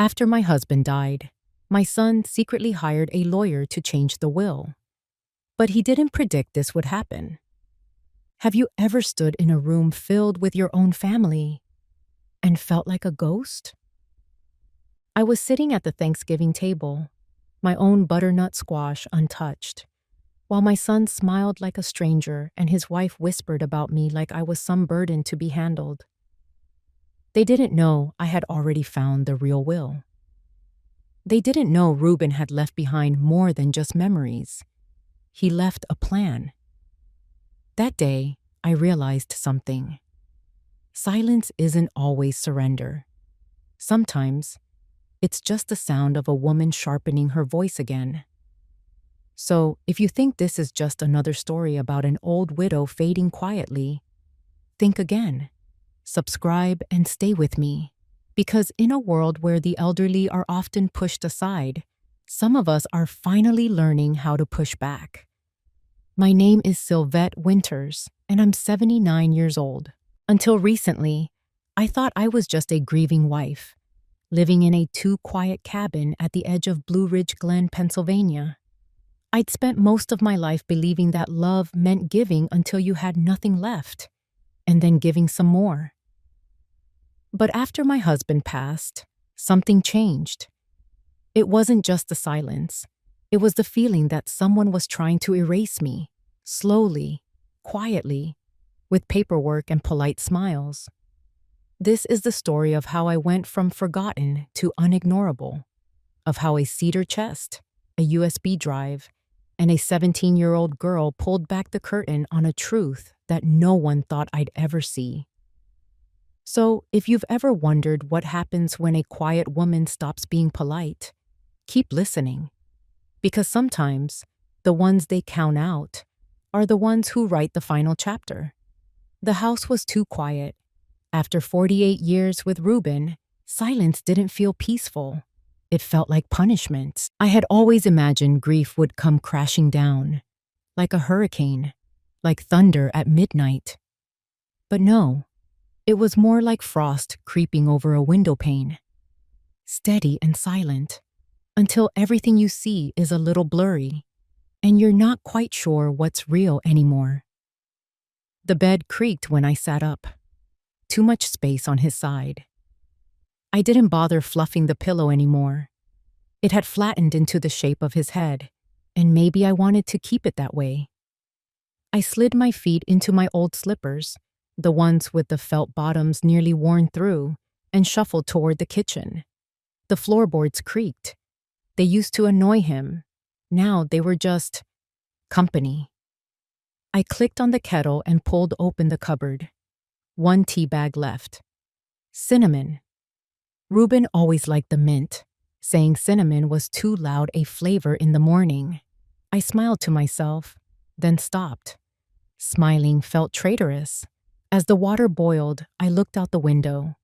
After my husband died, my son secretly hired a lawyer to change the will. But he didn't predict this would happen. Have you ever stood in a room filled with your own family and felt like a ghost? I was sitting at the Thanksgiving table, my own butternut squash untouched, while my son smiled like a stranger and his wife whispered about me like I was some burden to be handled. They didn't know I had already found the real will. They didn't know Reuben had left behind more than just memories. He left a plan. That day, I realized something. Silence isn't always surrender. Sometimes, it's just the sound of a woman sharpening her voice again. So, if you think this is just another story about an old widow fading quietly, think again. Subscribe and stay with me. Because in a world where the elderly are often pushed aside, some of us are finally learning how to push back. My name is Sylvette Winters, and I'm 79 years old. Until recently, I thought I was just a grieving wife, living in a too-quiet cabin at the edge of Blue Ridge Glen, Pennsylvania. I'd spent most of my life believing that love meant giving until you had nothing left, and then giving some more. But after my husband passed, something changed. It wasn't just the silence. It was the feeling that someone was trying to erase me, slowly, quietly, with paperwork and polite smiles. This is the story of how I went from forgotten to unignorable, of how a cedar chest, a USB drive, and a 17-year-old girl pulled back the curtain on a truth that no one thought I'd ever see. So, if you've ever wondered what happens when a quiet woman stops being polite, keep listening. Because sometimes, the ones they count out are the ones who write the final chapter. The house was too quiet. After 48 years with Reuben, silence didn't feel peaceful. It felt like punishment. I had always imagined grief would come crashing down, like a hurricane, like thunder at midnight. But no, it was more like frost creeping over a window pane. Steady and silent, until everything you see is a little blurry, and you're not quite sure what's real anymore. The bed creaked when I sat up. Too much space on his side. I didn't bother fluffing the pillow anymore. It had flattened into the shape of his head, and maybe I wanted to keep it that way. I slid my feet into my old slippers, the ones with the felt bottoms nearly worn through, and shuffled toward the kitchen. The floorboards creaked. They used to annoy him. Now they were just company. I clicked on the kettle and pulled open the cupboard. One tea bag left. Cinnamon. Reuben always liked the mint, saying cinnamon was too loud a flavor in the morning. I smiled to myself, then stopped. Smiling felt traitorous. As the water boiled, I looked out the window.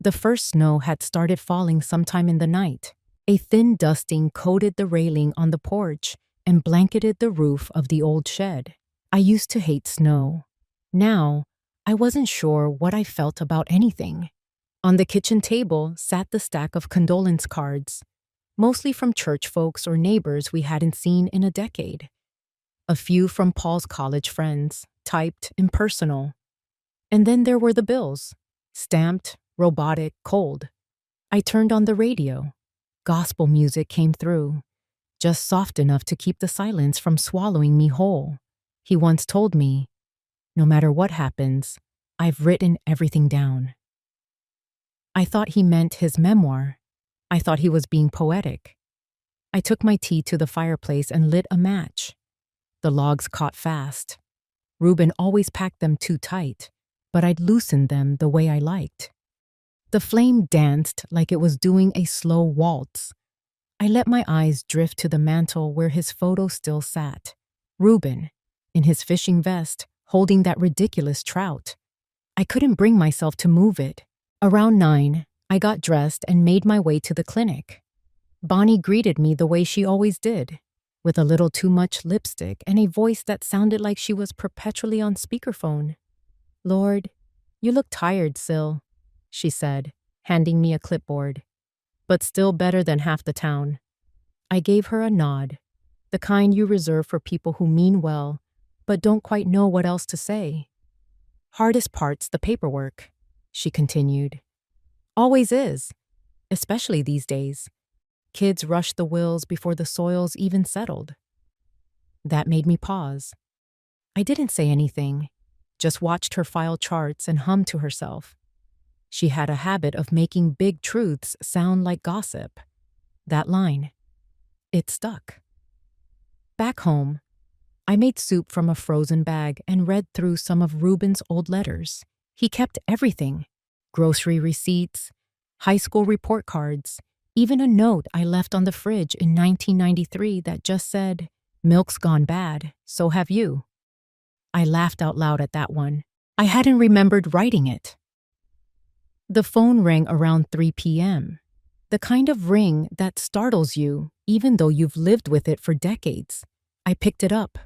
The first snow had started falling sometime in the night. A thin dusting coated the railing on the porch and blanketed the roof of the old shed. I used to hate snow. Now, I wasn't sure what I felt about anything. On the kitchen table sat the stack of condolence cards, mostly from church folks or neighbors we hadn't seen in a decade. A few from Paul's college friends, typed impersonal. And then there were the bills, stamped, robotic, cold. I turned on the radio. Gospel music came through, just soft enough to keep the silence from swallowing me whole. He once told me, "No matter what happens, I've written everything down." I thought he meant his memoir. I thought he was being poetic. I took my tea to the fireplace and lit a match. The logs caught fast. Reuben always packed them too tight, but I'd loosened them the way I liked. The flame danced like it was doing a slow waltz. I let my eyes drift to the mantel where his photo still sat. Reuben, in his fishing vest, holding that ridiculous trout. I couldn't bring myself to move it. Around 9, I got dressed and made my way to the clinic. Bonnie greeted me the way she always did, with a little too much lipstick and a voice that sounded like she was perpetually on speakerphone. "Lord, you look tired, Sil," she said, handing me a clipboard. but still better than half the town. I gave her a nod, the kind you reserve for people who mean well, but don't quite know what else to say. Hardest part's the paperwork, she continued. Always is, especially these days. Kids rush the wills before the soil's even settled. That made me pause. I didn't say anything, just watched her file charts and hum to herself. She had a habit of making big truths sound like gossip. That line. It stuck. Back home, I made soup from a frozen bag and read through some of Ruben's old letters. He kept everything: grocery receipts, high school report cards, even a note I left on the fridge in 1993 that just said, "Milk's gone bad, so have you." I laughed out loud at that one. I hadn't remembered writing it. The phone rang around 3 p.m. The kind of ring that startles you even though you've lived with it for decades. I picked it up,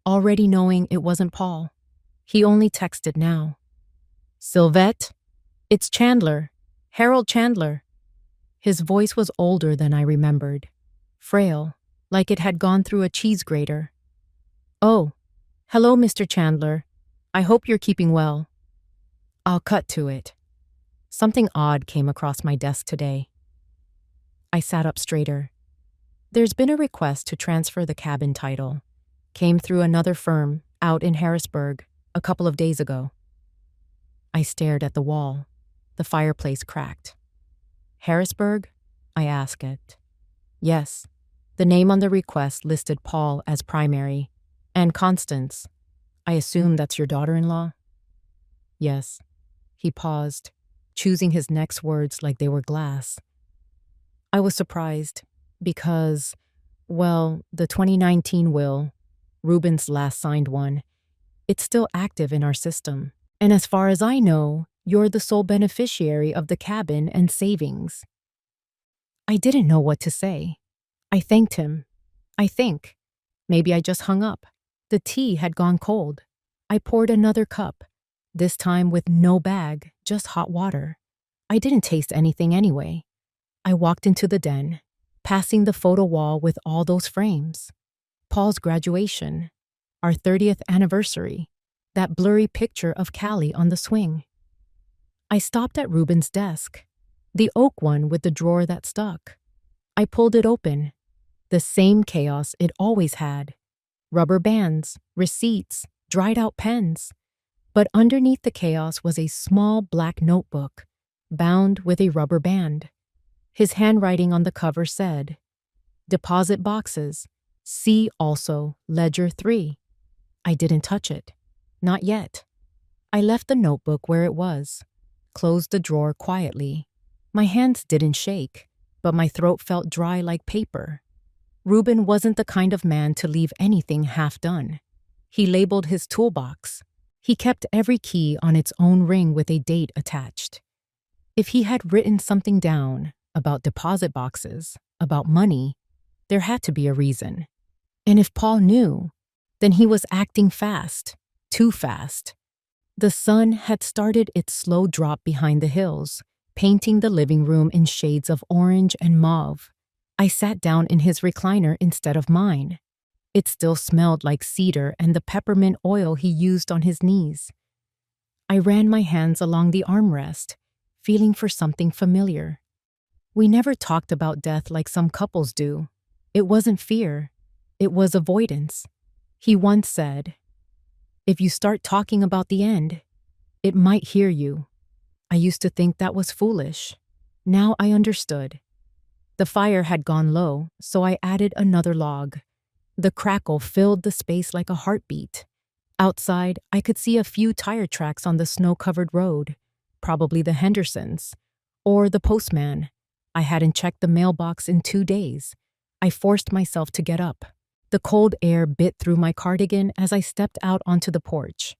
already knowing it wasn't Paul. He only texted now. "Sylvette, it's Chandler, Harold Chandler." His voice was older than I remembered, frail, like it had gone through a cheese grater. "Oh, hello, Mr. Chandler. I hope you're keeping well." I'll cut to it. Something odd came across my desk today. I sat up straighter. There's been a request to transfer the cabin title. Came through another firm out in Harrisburg a couple of days ago. I stared at the wall. The fireplace cracked. "Harrisburg?" I asked it. "Yes." The name on the request listed Paul as primary, and Constance. "I assume that's your daughter-in-law?" "Yes." He paused, choosing his next words like they were glass. I was surprised because, well, the 2019 will, Ruben's last signed one, it's still active in our system. And as far as I know, you're the sole beneficiary of the cabin and savings. I didn't know what to say. I thanked him. I think. Maybe I just hung up. The tea had gone cold. I poured another cup, this time with no bag, just hot water. I didn't taste anything anyway. I walked into the den, passing the photo wall with all those frames. Paul's graduation, our 30th anniversary, that blurry picture of Callie on the swing. I stopped at Ruben's desk, the oak one with the drawer that stuck. I pulled it open. The same chaos it always had. Rubber bands, receipts, dried out pens. But underneath the chaos was a small black notebook, bound with a rubber band. His handwriting on the cover said, "Deposit boxes. See also Ledger 3. I didn't touch it. Not yet. I left the notebook where it was, closed the drawer quietly. My hands didn't shake, but my throat felt dry like paper. Ruben wasn't the kind of man to leave anything half done. He labeled his toolbox. He kept every key on its own ring with a date attached. If he had written something down about deposit boxes, about money, there had to be a reason. And if Paul knew, then he was acting fast, too fast. The sun had started its slow drop behind the hills, painting the living room in shades of orange and mauve. I sat down in his recliner instead of mine. It still smelled like cedar and the peppermint oil he used on his knees. I ran my hands along the armrest, feeling for something familiar. We never talked about death like some couples do. It wasn't fear. It was avoidance. He once said, "If you start talking about the end, it might hear you." I used to think that was foolish. Now I understood. The fire had gone low, so I added another log. The crackle filled the space like a heartbeat. Outside, I could see a few tire tracks on the snow-covered road, probably the Hendersons, or the postman. I hadn't checked the mailbox in 2 days. I forced myself to get up. The cold air bit through my cardigan as I stepped out onto the porch.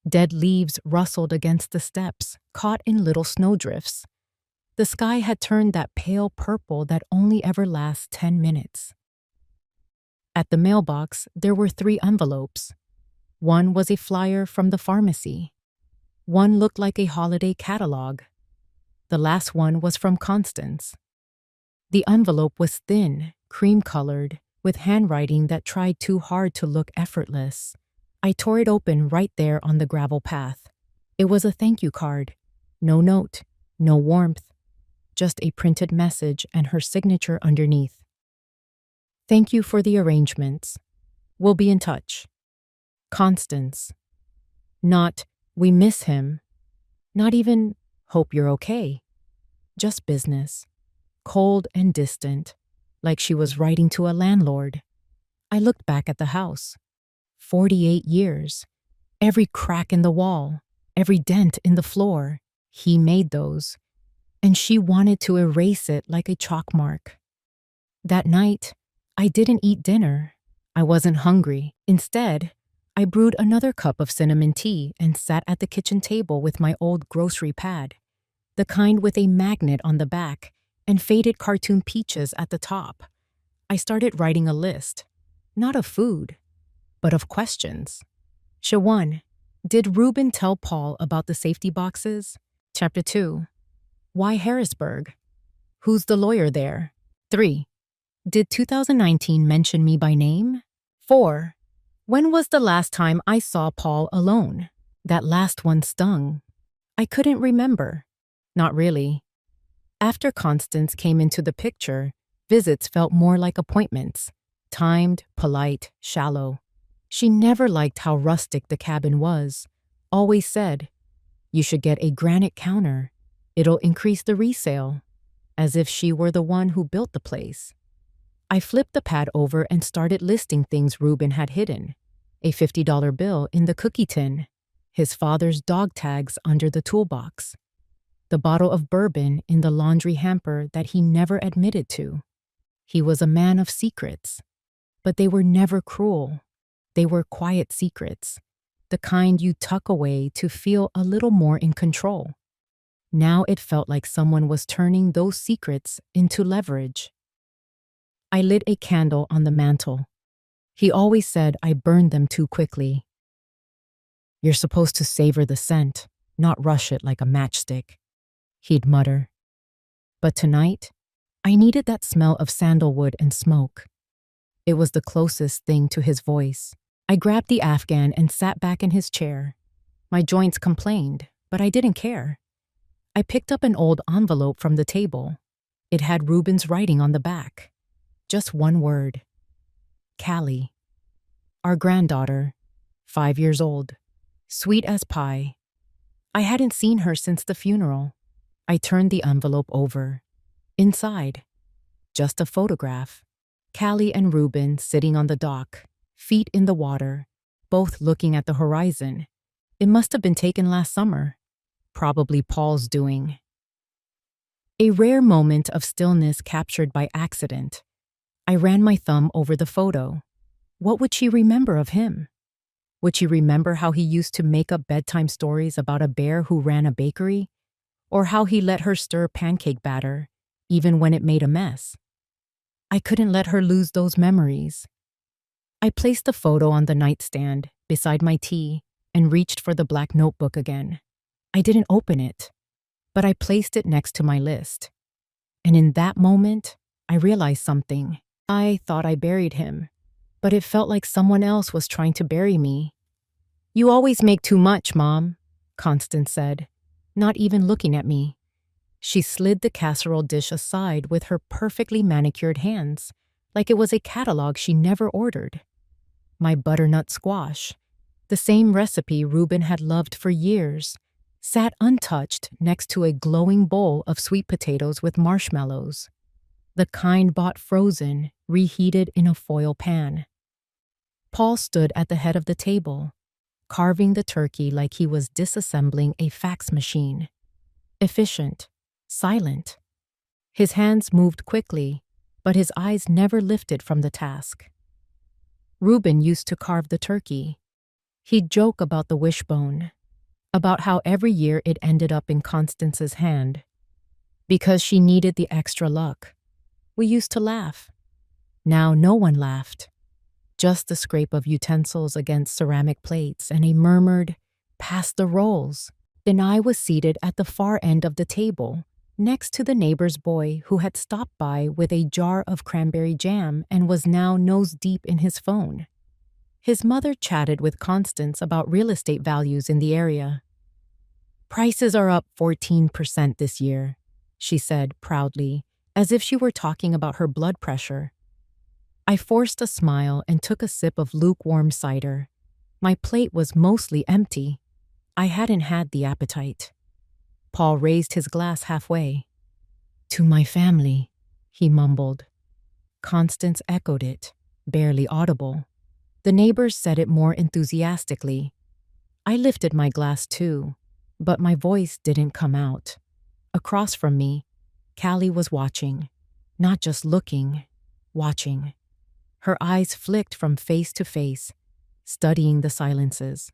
Dead leaves rustled against the steps, caught in little snowdrifts. The sky had turned that pale purple that only ever lasts 10 minutes. At the mailbox, there were 3 envelopes. One was a flyer from the pharmacy. One looked like a holiday catalog. The last one was from Constance. The envelope was thin, cream-colored, with handwriting that tried too hard to look effortless. I tore it open right there on the gravel path. It was a thank you card. No note, no warmth, just a printed message and her signature underneath. Thank you for the arrangements. We'll be in touch. Constance. Not, we miss him. Not even, hope you're okay. Just business. Cold and distant, like she was writing to a landlord. I looked back at the house. 48 years. Every crack in the wall, every dent in the floor, he made those. And she wanted to erase it like a chalk mark. That night, I didn't eat dinner. I wasn't hungry. Instead, I brewed another cup of cinnamon tea and sat at the kitchen table with my old grocery pad, the kind with a magnet on the back and faded cartoon peaches at the top. I started writing a list, not of food, but of questions. Shawan, did Ruben tell Paul about the safety boxes? Chapter 2. Why Harrisburg? Who's the lawyer there? 3. Did 2019 mention me by name? 4. When was the last time I saw Paul alone? That last one stung. I couldn't remember. Not really. After Constance came into the picture, visits felt more like appointments. Timed, polite, shallow. She never liked how rustic the cabin was. Always said, you should get a granite counter. It'll increase the resale. As if she were the one who built the place. I flipped the pad over and started listing things Ruben had hidden. A $50 bill in the cookie tin. His father's dog tags under the toolbox. The bottle of bourbon in the laundry hamper that he never admitted to. He was a man of secrets. But they were never cruel. They were quiet secrets. The kind you tuck away to feel a little more in control. Now it felt like someone was turning those secrets into leverage. I lit a candle on the mantel. He always said I burned them too quickly. You're supposed to savor the scent, not rush it like a matchstick, he'd mutter. But tonight, I needed that smell of sandalwood and smoke. It was the closest thing to his voice. I grabbed the Afghan and sat back in his chair. My joints complained, but I didn't care. I picked up an old envelope from the table. It had Ruben's writing on the back. Just one word. Callie. Our granddaughter, 5 years old. Sweet as pie. I hadn't seen her since the funeral. I turned the envelope over. Inside, just a photograph. Callie and Ruben sitting on the dock, feet in the water, both looking at the horizon. It must have been taken last summer. Probably Paul's doing. A rare moment of stillness captured by accident. I ran my thumb over the photo. What would she remember of him? Would she remember how he used to make up bedtime stories about a bear who ran a bakery? Or how he let her stir pancake batter, even when it made a mess? I couldn't let her lose those memories. I placed the photo on the nightstand beside my tea and reached for the black notebook again. I didn't open it, but I placed it next to my list. And in that moment, I realized something. I thought I buried him, but it felt like someone else was trying to bury me. You always make too much, Mom, Constance said, not even looking at me. She slid the casserole dish aside with her perfectly manicured hands, like it was a catalog she never ordered. My butternut squash, the same recipe Ruben had loved for years, sat untouched next to a glowing bowl of sweet potatoes with marshmallows, the kind bought frozen, reheated in a foil pan. Paul stood at the head of the table, carving the turkey like he was disassembling a fax machine. Efficient, silent. His hands moved quickly, but his eyes never lifted from the task. Ruben used to carve the turkey. He'd joke about the wishbone, about how every year it ended up in Constance's hand. Because she needed the extra luck. We used to laugh. Now no one laughed. Just the scrape of utensils against ceramic plates and a murmured, "Pass the rolls." Then I was seated at the far end of the table, next to the neighbor's boy who had stopped by with a jar of cranberry jam and was now nose-deep in his phone. His mother chatted with Constance about real estate values in the area. "Prices are up 14% this year," she said proudly, as if she were talking about her blood pressure. I forced a smile and took a sip of lukewarm cider. My plate was mostly empty. I hadn't had the appetite. Paul raised his glass halfway. "To my family," he mumbled. Constance echoed it, barely audible. The neighbors said it more enthusiastically. I lifted my glass too, but my voice didn't come out. Across from me, Callie was watching, not just looking, watching. Her eyes flicked from face to face, studying the silences.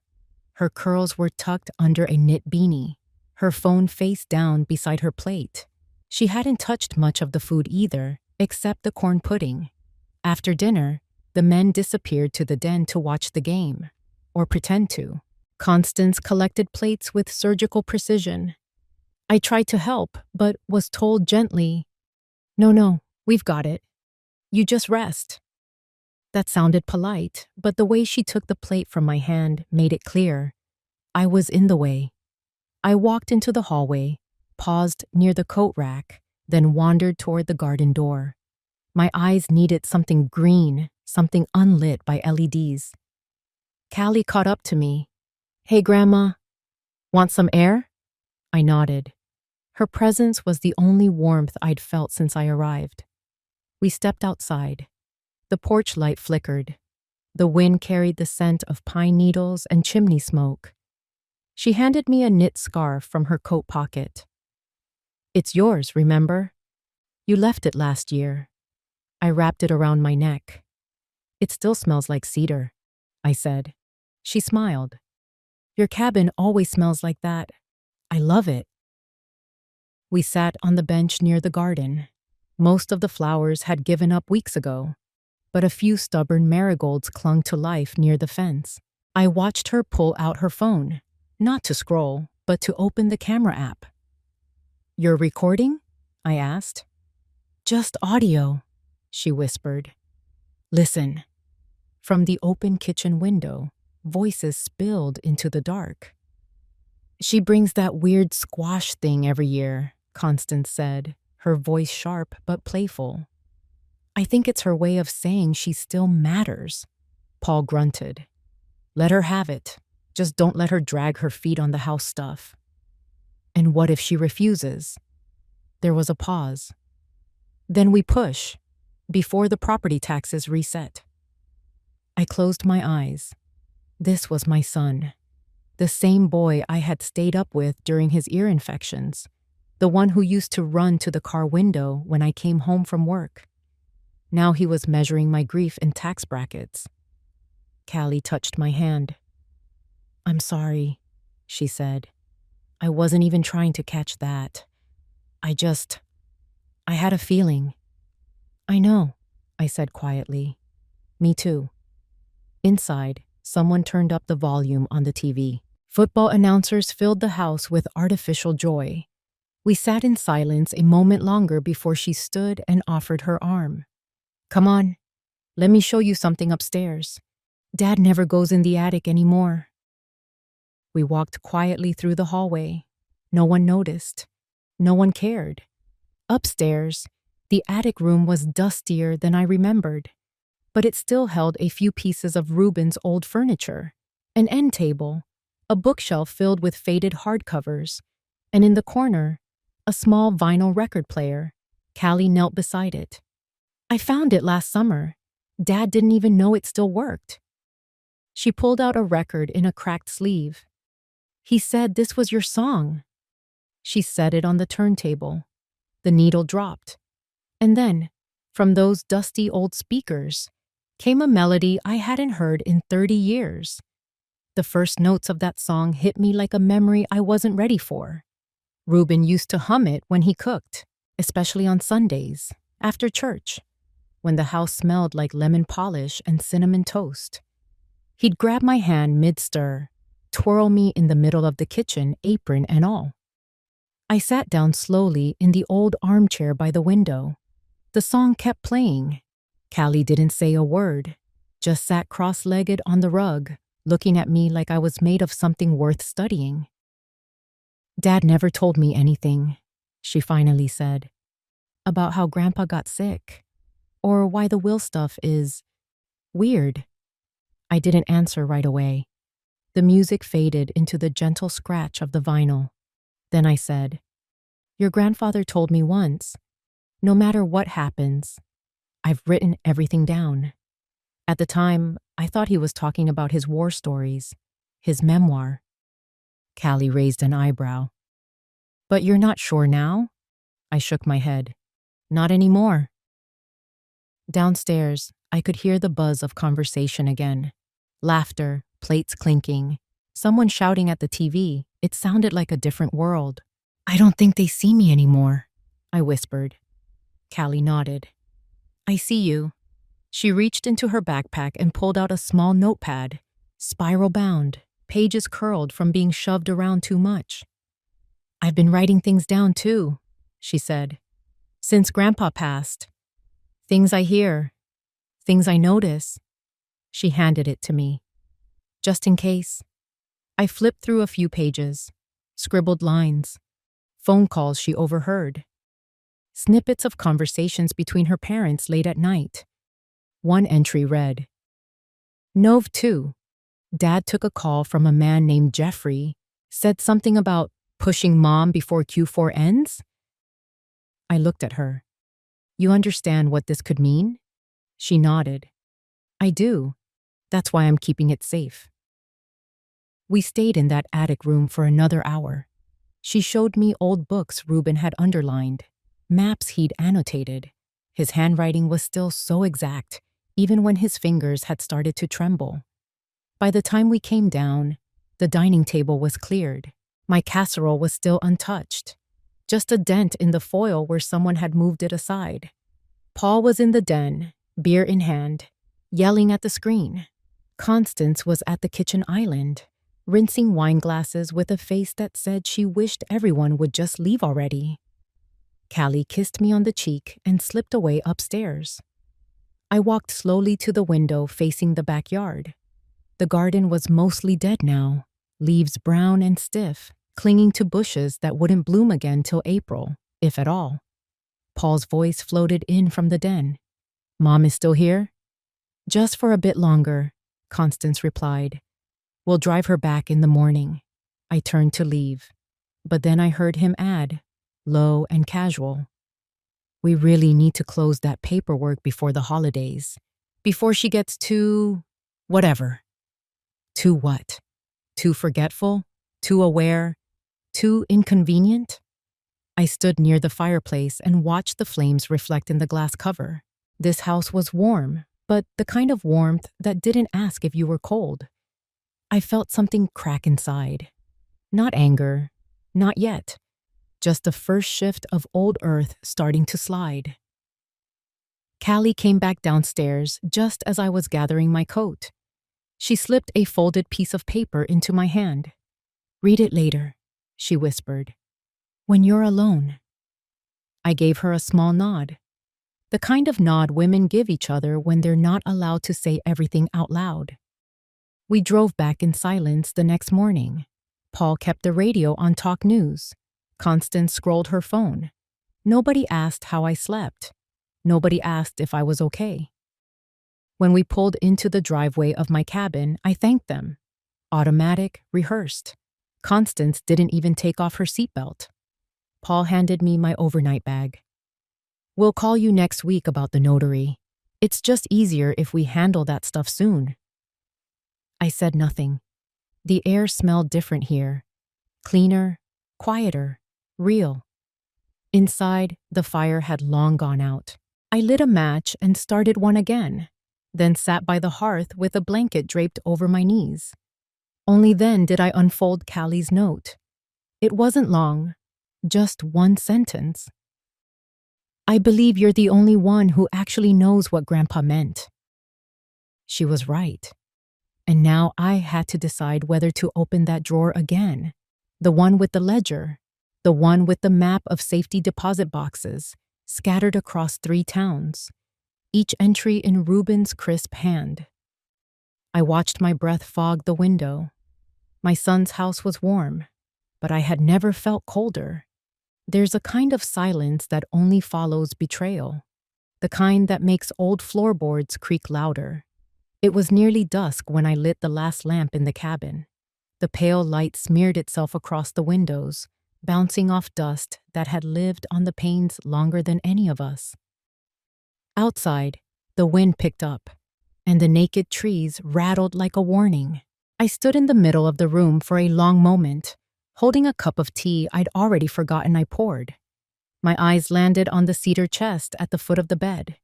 Her curls were tucked under a knit beanie, her phone face down beside her plate. She hadn't touched much of the food either, except the corn pudding. After dinner, the men disappeared to the den to watch the game, or pretend to. Constance collected plates with surgical precision. I tried to help, but was told gently, No, we've got it. You just rest." That sounded polite, but the way she took the plate from my hand made it clear. I was in the way. I walked into the hallway, paused near the coat rack, then wandered toward the garden door. My eyes needed something green, something unlit by LEDs. Callie caught up to me. "Hey, Grandma, want some air?" I nodded. Her presence was the only warmth I'd felt since I arrived. We stepped outside. The porch light flickered. The wind carried the scent of pine needles and chimney smoke. She handed me a knit scarf from her coat pocket. "It's yours, remember? You left it last year." I wrapped it around my neck. "It still smells like cedar," I said. She smiled. "Your cabin always smells like that. I love it." We sat on the bench near the garden. Most of the flowers had given up weeks ago, but a few stubborn marigolds clung to life near the fence. I watched her pull out her phone, not to scroll, but to open the camera app. "You're recording?" I asked. "Just audio," she whispered. "Listen." From the open kitchen window, voices spilled into the dark. "She brings that weird squash thing every year," Constance said, her voice sharp but playful. "I think it's her way of saying she still matters." Paul grunted. "Let her have it. Just don't let her drag her feet on the house stuff." "And what if she refuses?" There was a pause. "Then we push, before the property taxes reset." I closed my eyes. This was my son. The same boy I had stayed up with during his ear infections. The one who used to run to the car window when I came home from work. Now he was measuring my grief in tax brackets. Callie touched my hand. "I'm sorry," she said. "I wasn't even trying to catch that. I had a feeling." "I know," I said quietly. "Me too." Inside, someone turned up the volume on the TV. Football announcers filled the house with artificial joy. We sat in silence a moment longer before she stood and offered her arm. "Come on, let me show you something upstairs. Dad never goes in the attic anymore." We walked quietly through the hallway. No one noticed. No one cared. Upstairs, the attic room was dustier than I remembered, but it still held a few pieces of Ruben's old furniture, an end table, a bookshelf filled with faded hardcovers, and in the corner, a small vinyl record player. Callie knelt beside it. "I found it last summer. Dad didn't even know it still worked." She pulled out a record in a cracked sleeve. "He said this was your song." She set it on the turntable. The needle dropped. And then, from those dusty old speakers, came a melody I hadn't heard in 30 years. The first notes of that song hit me like a memory I wasn't ready for. Ruben used to hum it when he cooked, especially on Sundays, after church, when the house smelled like lemon polish and cinnamon toast. He'd grab my hand mid-stir, twirl me in the middle of the kitchen, apron and all. I sat down slowly in the old armchair by the window. The song kept playing. Callie didn't say a word, just sat cross-legged on the rug, looking at me like I was made of something worth studying. "Dad never told me anything," she finally said, "about how Grandpa got sick, or why the will stuff is weird." I didn't answer right away. The music faded into the gentle scratch of the vinyl. Then I said, "Your grandfather told me once, no matter what happens, I've written everything down." At the time, I thought he was talking about his war stories, his memoir. Callie raised an eyebrow. "But you're not sure now?" I shook my head. "Not anymore." Downstairs, I could hear the buzz of conversation again. Laughter, plates clinking, someone shouting at the TV. It sounded like a different world. "I don't think they see me anymore," I whispered. Callie nodded. "I see you." She reached into her backpack and pulled out a small notepad, spiral-bound, pages curled from being shoved around too much. "I've been writing things down too," she said. "Since Grandpa passed. Things I hear, things I notice." She handed it to me. "Just in case." I flipped through a few pages, scribbled lines, phone calls she overheard, snippets of conversations between her parents late at night. One entry read, "Nov 2. Dad took a call from a man named Jeffrey, said something about pushing Mom before Q4 ends." I looked at her. "You understand what this could mean?" She nodded. "I do. That's why I'm keeping it safe." We stayed in that attic room for another hour. She showed me old books Reuben had underlined, maps he'd annotated. His handwriting was still so exact, even when his fingers had started to tremble. By the time we came down, the dining table was cleared. My casserole was still untouched, just a dent in the foil where someone had moved it aside. Paul was in the den, beer in hand, yelling at the screen. Constance was at the kitchen island, rinsing wine glasses with a face that said she wished everyone would just leave already. Callie kissed me on the cheek and slipped away upstairs. I walked slowly to the window facing the backyard. The garden was mostly dead now, leaves brown and stiff, clinging to bushes that wouldn't bloom again till April, if at all. Paul's voice floated in from the den. "Mom is still here?" "Just for a bit longer," Constance replied. "We'll drive her back in the morning." I turned to leave, but then I heard him add, low and casual, "We really need to close that paperwork before the holidays, before she gets too… whatever." Too what? Too forgetful? Too aware? Too inconvenient? I stood near the fireplace and watched the flames reflect in the glass cover. This house was warm, but the kind of warmth that didn't ask if you were cold. I felt something crack inside. Not anger, not yet. Just the first shift of old earth starting to slide. Callie came back downstairs just as I was gathering my coat. She slipped a folded piece of paper into my hand. "Read it later," she whispered. "When you're alone." I gave her a small nod. The kind of nod women give each other when they're not allowed to say everything out loud. We drove back in silence the next morning. Paul kept the radio on Talk News. Constance scrolled her phone. Nobody asked how I slept. Nobody asked if I was okay. When we pulled into the driveway of my cabin, I thanked them. Automatic, rehearsed. Constance didn't even take off her seatbelt. Paul handed me my overnight bag. "We'll call you next week about the notary. It's just easier if we handle that stuff soon." I said nothing. The air smelled different here. Cleaner, quieter, real. Inside, the fire had long gone out. I lit a match and started one again, then sat by the hearth with a blanket draped over my knees. Only then did I unfold Callie's note. It wasn't long, just one sentence. "I believe you're the only one who actually knows what Grandpa meant." She was right. And now I had to decide whether to open that drawer again, the one with the ledger, the one with the map of safety deposit boxes scattered across 3 towns, each entry in Reuben's crisp hand. I watched my breath fog the window. My son's house was warm, but I had never felt colder. There's a kind of silence that only follows betrayal, the kind that makes old floorboards creak louder. It was nearly dusk when I lit the last lamp in the cabin. The pale light smeared itself across the windows, bouncing off dust that had lived on the panes longer than any of us. Outside, the wind picked up, and the naked trees rattled like a warning. I stood in the middle of the room for a long moment, holding a cup of tea I'd already forgotten I poured. My eyes landed on the cedar chest at the foot of the bed.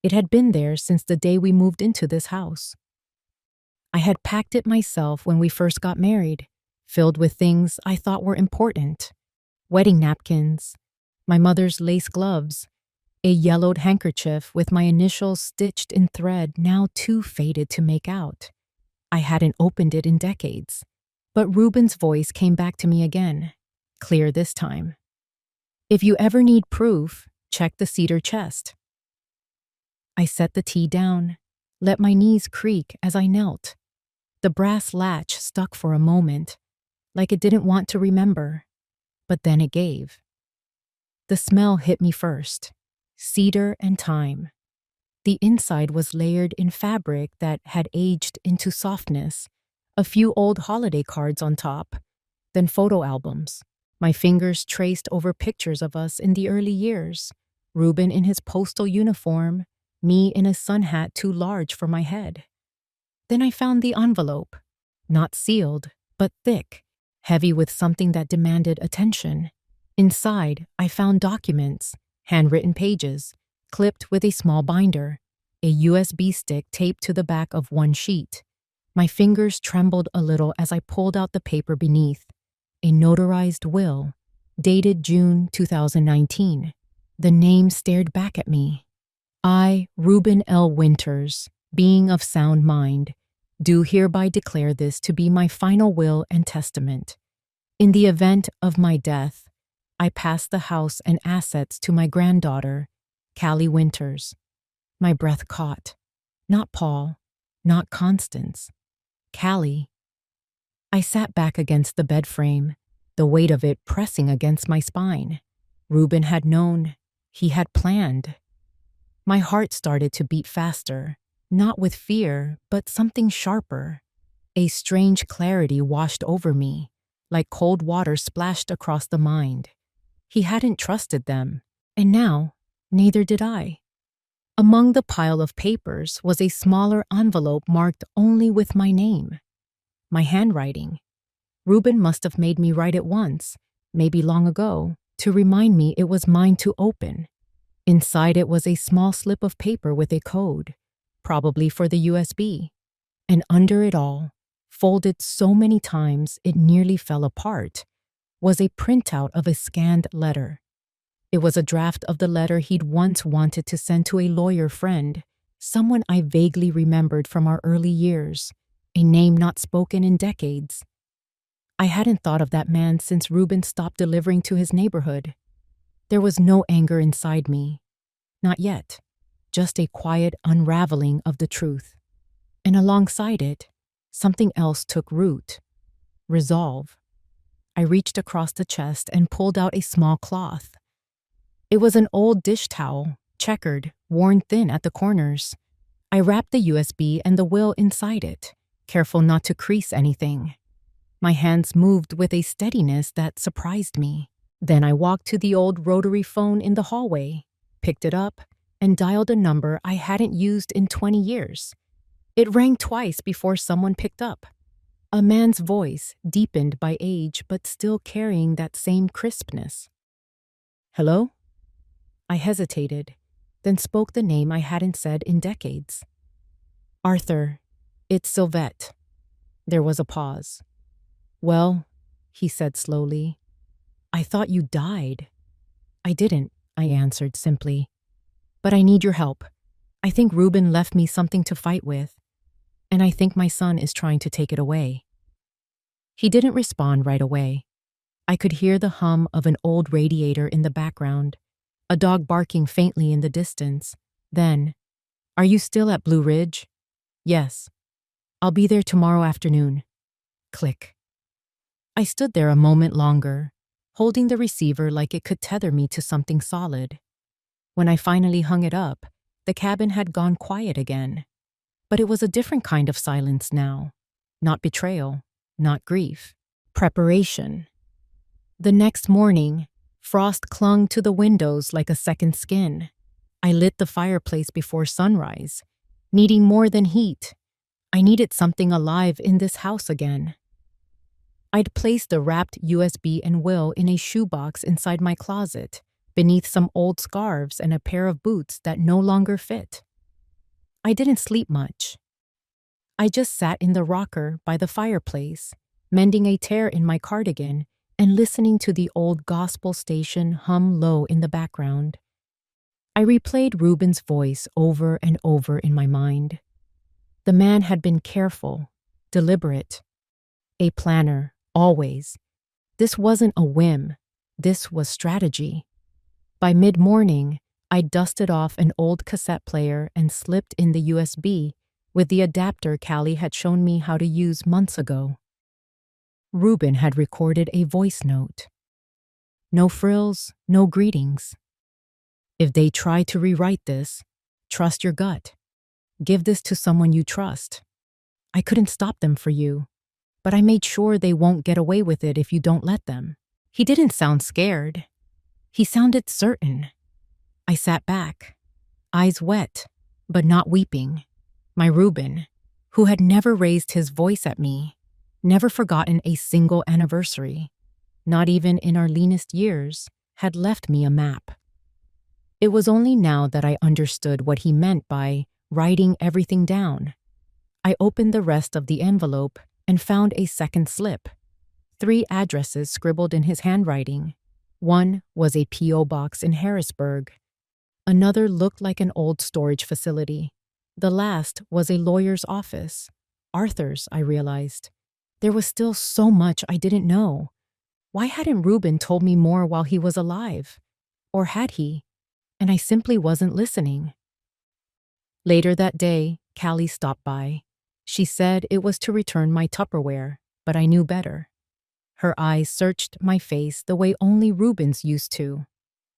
It had been there since the day we moved into this house. I had packed it myself when we first got married, filled with things I thought were important. Wedding napkins, my mother's lace gloves, a yellowed handkerchief with my initials stitched in thread now too faded to make out. I hadn't opened it in decades, but Reuben's voice came back to me again, clear this time. If you ever need proof, check the cedar chest. I set the tea down, let my knees creak as I knelt. The brass latch stuck for a moment, like it didn't want to remember, but then it gave. The smell hit me first. Cedar and thyme. The inside was layered in fabric that had aged into softness, a few old holiday cards on top, then photo albums. My fingers traced over pictures of us in the early years, Reuben in his postal uniform, me in a sun hat too large for my head. Then I found the envelope, not sealed, but thick, heavy with something that demanded attention. Inside, I found documents, handwritten pages, clipped with a small binder, a USB stick taped to the back of one sheet. My fingers trembled a little as I pulled out the paper beneath. A notarized will, dated June 2019. The name stared back at me. I, Reuben L. Winters, being of sound mind, do hereby declare this to be my final will and testament. In the event of my death, I pass the house and assets to my granddaughter, Callie Winters. My breath caught. Not Paul, not Constance. Callie. I sat back against the bed frame, the weight of it pressing against my spine. Reuben had known. He had planned. My heart started to beat faster, not with fear, but something sharper. A strange clarity washed over me, like cold water splashed across the mind. He hadn't trusted them, and now, neither did I. Among the pile of papers was a smaller envelope marked only with my name. My handwriting. Reuben must have made me write it once, maybe long ago, to remind me it was mine to open. Inside it was a small slip of paper with a code, probably for the USB. And under it all, folded so many times it nearly fell apart, was a printout of a scanned letter. It was a draft of the letter he'd once wanted to send to a lawyer friend, someone I vaguely remembered from our early years, a name not spoken in decades. I hadn't thought of that man since Reuben stopped delivering to his neighborhood. There was no anger inside me. Not yet. Just a quiet unraveling of the truth. And alongside it, something else took root. Resolve. I reached across the chest and pulled out a small cloth. It was an old dish towel, checkered, worn thin at the corners. I wrapped the USB and the will inside it, careful not to crease anything. My hands moved with a steadiness that surprised me. Then I walked to the old rotary phone in the hallway, picked it up, and dialed a number I hadn't used in 20 years. It rang twice before someone picked up. A man's voice, deepened by age but still carrying that same crispness. Hello? I hesitated, then spoke the name I hadn't said in decades. Arthur, it's Sylvette. There was a pause. Well, he said slowly, I thought you died. I didn't, I answered simply. But I need your help. I think Reuben left me something to fight with, and I think my son is trying to take it away. He didn't respond right away. I could hear the hum of an old radiator in the background, a dog barking faintly in the distance. Then, "Are you still at Blue Ridge?" "Yes. I'll be there tomorrow afternoon." Click. I stood there a moment longer, holding the receiver like it could tether me to something solid. When I finally hung it up, the cabin had gone quiet again. But it was a different kind of silence now. Not betrayal, not grief. Preparation. The next morning, frost clung to the windows like a second skin. I lit the fireplace before sunrise, needing more than heat. I needed something alive in this house again. I'd placed the wrapped USB and will in a shoebox inside my closet, beneath some old scarves and a pair of boots that no longer fit. I didn't sleep much. I just sat in the rocker by the fireplace, mending a tear in my cardigan and listening to the old gospel station hum low in the background. I replayed Reuben's voice over and over in my mind. The man had been careful, deliberate, a planner, always. This wasn't a whim. This was strategy. By mid-morning, I dusted off an old cassette player and slipped in the USB with the adapter Callie had shown me how to use months ago. Reuben had recorded a voice note. No frills, no greetings. If they try to rewrite this, trust your gut. Give this to someone you trust. I couldn't stop them for you, but I made sure they won't get away with it if you don't let them. He didn't sound scared. He sounded certain. I sat back, eyes wet, but not weeping. My Reuben, who had never raised his voice at me, never forgotten a single anniversary, not even in our leanest years, had left me a map. It was only now that I understood what he meant by writing everything down. I opened the rest of the envelope and found a second slip. 3 addresses scribbled in his handwriting. One was a P.O. box in Harrisburg. Another looked like an old storage facility. The last was a lawyer's office. Arthur's, I realized. There was still so much I didn't know. Why hadn't Reuben told me more while he was alive? Or had he? And I simply wasn't listening. Later that day, Callie stopped by. She said it was to return my Tupperware, but I knew better. Her eyes searched my face the way only Reuben's used to.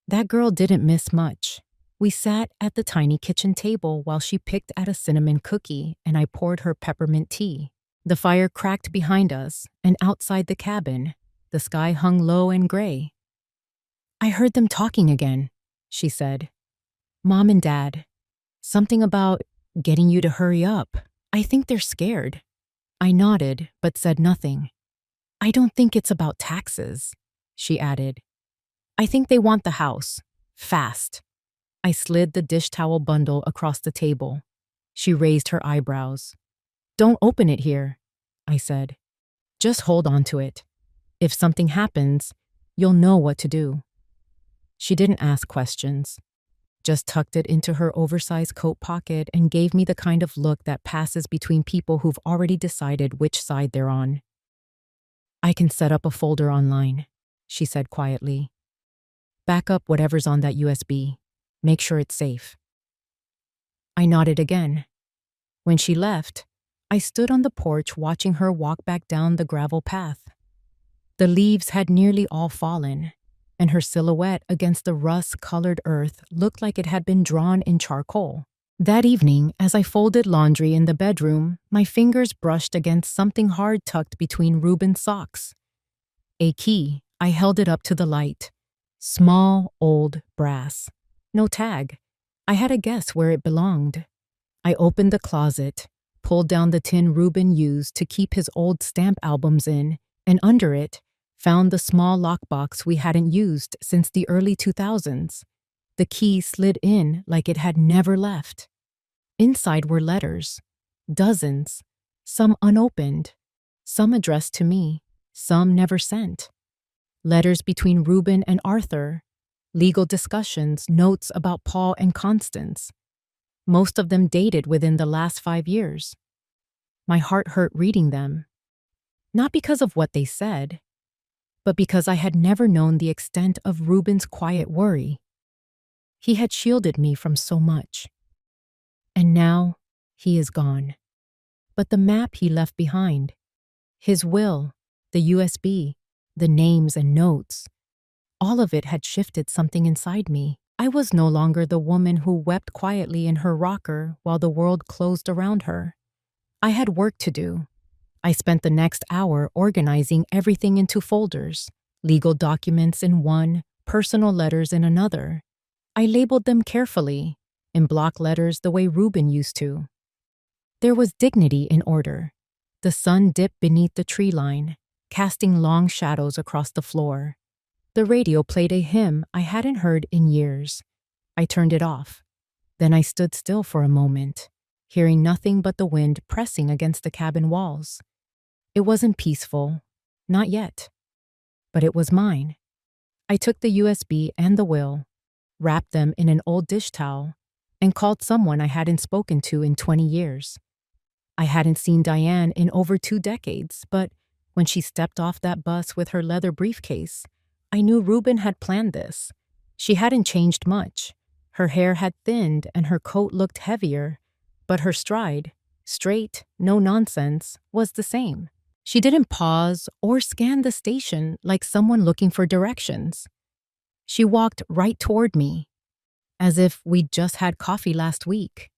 That girl didn't miss much. We sat at the tiny kitchen table while she picked at a cinnamon cookie and I poured her peppermint tea. The fire cracked behind us, and outside the cabin, the sky hung low and gray. "I heard them talking again," she said. "Mom and Dad. Something about getting you to hurry up. I think they're scared." I nodded, but said nothing. "I don't think it's about taxes," she added. "I think they want the house. Fast." I slid the dish towel bundle across the table. She raised her eyebrows. "Don't open it here," I said. "Just hold on to it. If something happens, you'll know what to do." She didn't ask questions, just tucked it into her oversized coat pocket and gave me the kind of look that passes between people who've already decided which side they're on. "I can set up a folder online," she said quietly. "Back up whatever's on that USB. Make sure it's safe." I nodded again. When she left, I stood on the porch watching her walk back down the gravel path. The leaves had nearly all fallen, and her silhouette against the rust-colored earth looked like it had been drawn in charcoal. That evening, as I folded laundry in the bedroom, my fingers brushed against something hard tucked between Reuben's socks. A key. I held it up to the light. Small, old brass. No tag. I had a guess where it belonged. I opened the closet, pulled down the tin Reuben used to keep his old stamp albums in, and under it, found the small lockbox we hadn't used since the early 2000s. The key slid in like it had never left. Inside were letters. Dozens. Some unopened. Some addressed to me. Some never sent. Letters between Reuben and Arthur. Legal discussions, notes about Paul and Constance. Most of them dated within the last 5 years. My heart hurt reading them. Not because of what they said, but because I had never known the extent of Reuben's quiet worry. He had shielded me from so much. And now, he is gone. But the map he left behind, his will, the USB, the names and notes, all of it had shifted something inside me. I was no longer the woman who wept quietly in her rocker while the world closed around her. I had work to do. I spent the next hour organizing everything into folders, legal documents in one, personal letters in another. I labeled them carefully, in block letters the way Reuben used to. There was dignity in order. The sun dipped beneath the tree line, casting long shadows across the floor. The radio played a hymn I hadn't heard in years. I turned it off. Then I stood still for a moment, hearing nothing but the wind pressing against the cabin walls. It wasn't peaceful, not yet. But it was mine. I took the USB and the will, wrapped them in an old dish towel, and called someone I hadn't spoken to in 20 years. I hadn't seen Diane in over 2 decades, but when she stepped off that bus with her leather briefcase, I knew Reuben had planned this. She hadn't changed much. Her hair had thinned and her coat looked heavier, but her stride, straight, no nonsense, was the same. She didn't pause or scan the station like someone looking for directions. She walked right toward me, as if we'd just had coffee last week.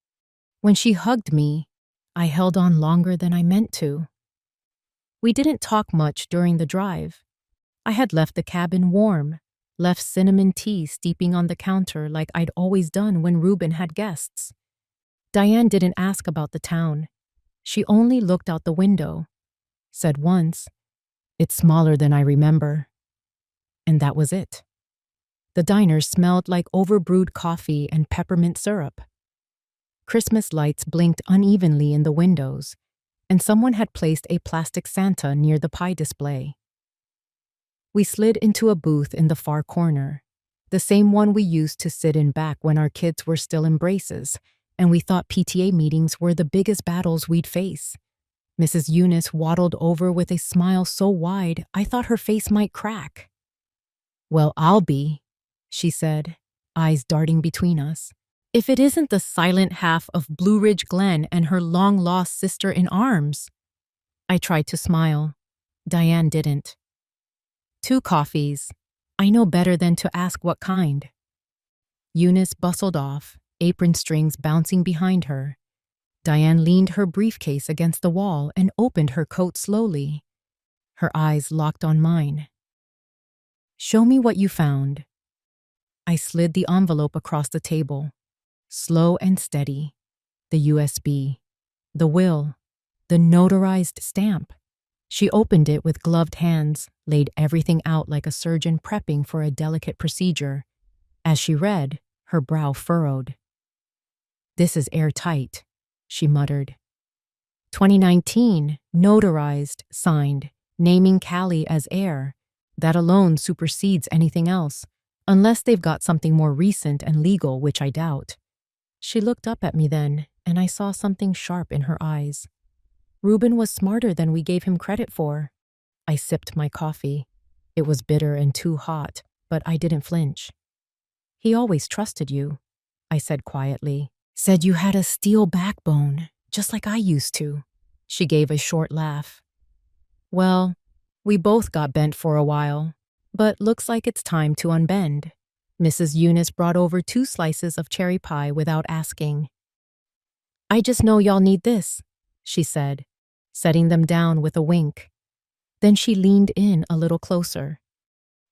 When she hugged me, I held on longer than I meant to. We didn't talk much during the drive. I had left the cabin warm, left cinnamon tea steeping on the counter like I'd always done when Reuben had guests. Diane didn't ask about the town. She only looked out the window, said once, "It's smaller than I remember." And that was it. The diner smelled like overbrewed coffee and peppermint syrup. Christmas lights blinked unevenly in the windows, and someone had placed a plastic Santa near the pie display. We slid into a booth in the far corner, the same one we used to sit in back when our kids were still in braces, and we thought PTA meetings were the biggest battles we'd face. Mrs. Eunice waddled over with a smile so wide I thought her face might crack. "Well, I'll be," she said, eyes darting between us, "if it isn't the silent half of Blue Ridge Glen and her long-lost sister in arms." I tried to smile. Diane didn't. "2 coffees. I know better than to ask what kind." Eunice bustled off, apron strings bouncing behind her. Diane leaned her briefcase against the wall and opened her coat slowly. Her eyes locked on mine. "Show me what you found." I slid the envelope across the table. Slow and steady. The USB. The will. The notarized stamp. She opened it with gloved hands, laid everything out like a surgeon prepping for a delicate procedure. As she read, her brow furrowed. "This is airtight," she muttered. 2019, notarized, signed, naming Callie as heir. That alone supersedes anything else, unless they've got something more recent and legal, which I doubt. She looked up at me then, and I saw something sharp in her eyes. Reuben was smarter than we gave him credit for. I sipped my coffee. It was bitter and too hot, but I didn't flinch. "He always trusted you," I said quietly. "Said you had a steel backbone, just like I used to." She gave a short laugh. "Well, we both got bent for a while, but looks like it's time to unbend." Mrs. Eunice brought over 2 slices of cherry pie without asking. "I just know y'all need this," she said, setting them down with a wink. Then she leaned in a little closer.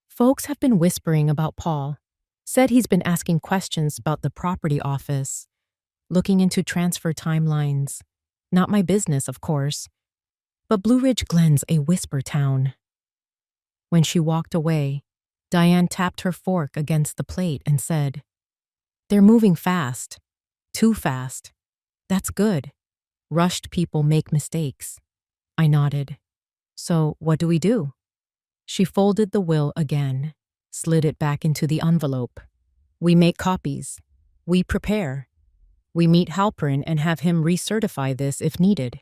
"Folks have been whispering about Paul. Said he's been asking questions about the property office, looking into transfer timelines. Not my business, of course. But Blue Ridge Glen's a whisper town." When she walked away, Diane tapped her fork against the plate and said, "They're moving fast. Too fast. That's good. Rushed people make mistakes." I nodded. "So what do we do?" She folded the will again, slid it back into the envelope. "We make copies. We prepare. We meet Halperin and have him recertify this if needed.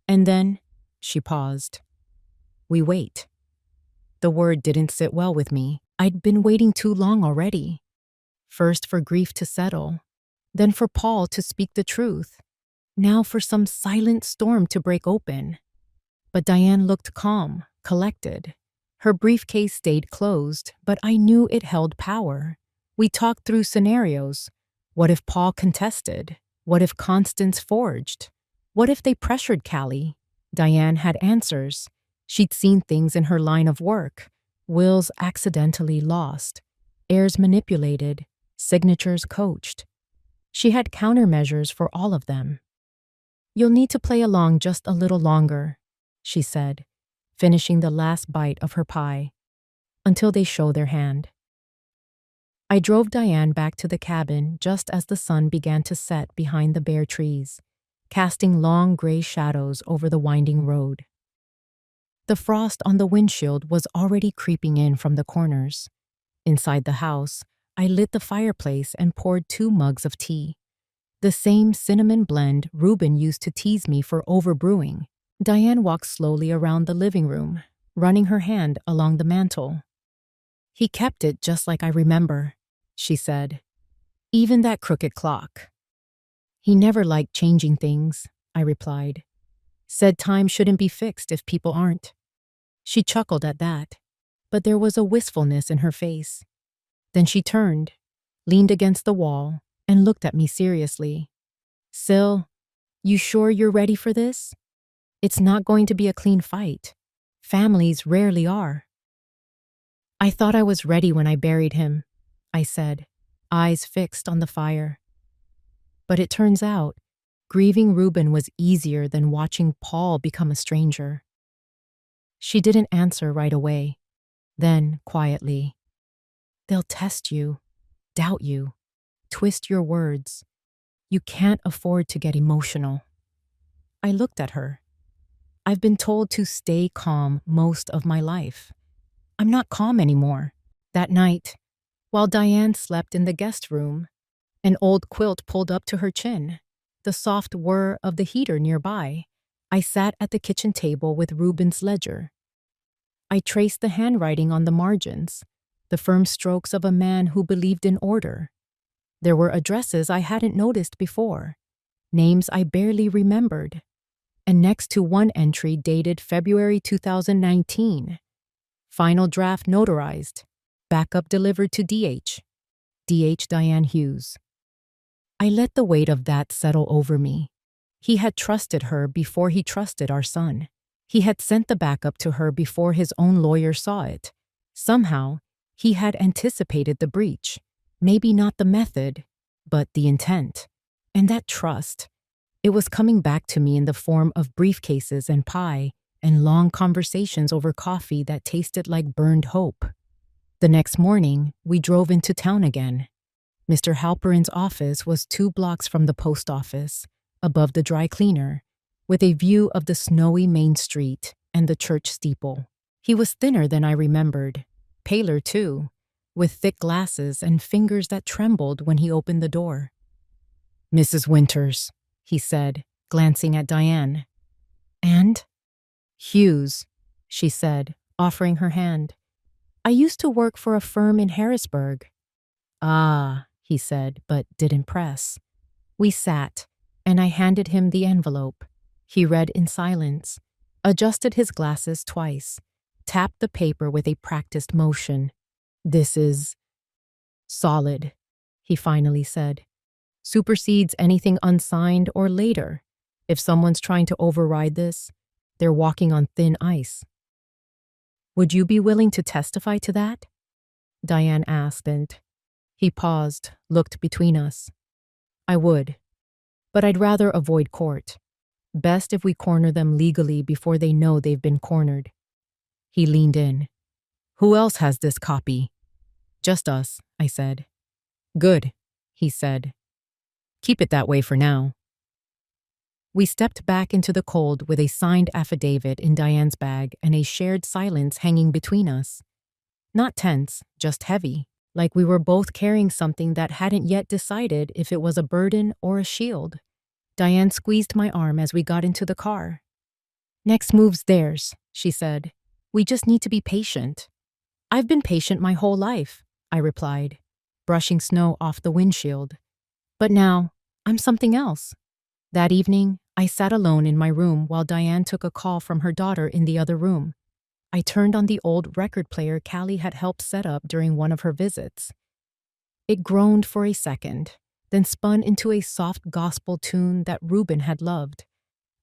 And then," she paused, "we wait." The word didn't sit well with me. I'd been waiting too long already. First for grief to settle, then for Paul to speak the truth, now for some silent storm to break open. But Diane looked calm, collected. Her briefcase stayed closed, but I knew it held power. We talked through scenarios. What if Paul contested? What if Constance forged? What if they pressured Callie? Diane had answers. She'd seen things in her line of work. Wills accidentally lost. Heirs manipulated. Signatures coached. She had countermeasures for all of them. "You'll need to play along just a little longer," she said, finishing the last bite of her pie, "until they show their hand." I drove Diane back to the cabin just as the sun began to set behind the bare trees, casting long gray shadows over the winding road. The frost on the windshield was already creeping in from the corners. Inside the house, I lit the fireplace and poured 2 mugs of tea. The same cinnamon blend Reuben used to tease me for overbrewing. Diane walked slowly around the living room, running her hand along the mantel. "He kept it just like I remember," she said. "Even that crooked clock." "He never liked changing things," I replied. "Said time shouldn't be fixed if people aren't." She chuckled at that, but there was a wistfulness in her face. Then she turned, leaned against the wall, and looked at me seriously. "Sil, you sure you're ready for this? It's not going to be a clean fight. Families rarely are." "I thought I was ready when I buried him," I said, eyes fixed on the fire. "But it turns out, grieving Reuben was easier than watching Paul become a stranger." She didn't answer right away. Then, quietly, "They'll test you, doubt you, twist your words. You can't afford to get emotional." I looked at her. I've been told to stay calm most of my life. I'm not calm anymore. That night, while Diane slept in the guest room, an old quilt pulled up to her chin, the soft whir of the heater nearby, I sat at the kitchen table with Reuben's ledger. I traced the handwriting on the margins, the firm strokes of a man who believed in order. There were addresses I hadn't noticed before, names I barely remembered, and next to one entry dated February 2019, final draft notarized, backup delivered to DH, DH Diane Hughes. I let the weight of that settle over me. He had trusted her before he trusted our son. He had sent the backup to her before his own lawyer saw it. Somehow, he had anticipated the breach. Maybe not the method, but the intent. And that trust, it was coming back to me in the form of briefcases and pie and long conversations over coffee that tasted like burned hope. The next morning, we drove into town again. Mr. Halperin's office was 2 blocks from the post office, above the dry cleaner, with a view of the snowy main street and the church steeple. He was thinner than I remembered, paler too, with thick glasses and fingers that trembled when he opened the door. "Mrs. Winters," he said, glancing at Diane. "And?" "Hughes," she said, offering her hand. "I used to work for a firm in Harrisburg." "Ah," he said, but didn't press. We sat, and I handed him the envelope. He read in silence, adjusted his glasses twice, tapped the paper with a practiced motion. "This is solid," he finally said. "Supersedes anything unsigned or later. If someone's trying to override this, they're walking on thin ice." "Would you be willing to testify to that?" Diane asked, and he paused, looked between us. "I would, but I'd rather avoid court. Best if we corner them legally before they know they've been cornered." He leaned in. "Who else has this copy?" "Just us," I said. "Good," he said. "Keep it that way for now." We stepped back into the cold with a signed affidavit in Diane's bag and a shared silence hanging between us. Not tense, just heavy, like we were both carrying something that hadn't yet decided if it was a burden or a shield. Diane squeezed my arm as we got into the car. "Next move's theirs," she said. We just need to be patient. I've been patient my whole life, I replied, brushing snow off the windshield. But now, I'm something else. That evening, I sat alone in my room while Diane took a call from her daughter in the other room. I turned on the old record player Callie had helped set up during one of her visits. It groaned for a second, then spun into a soft gospel tune that Reuben had loved.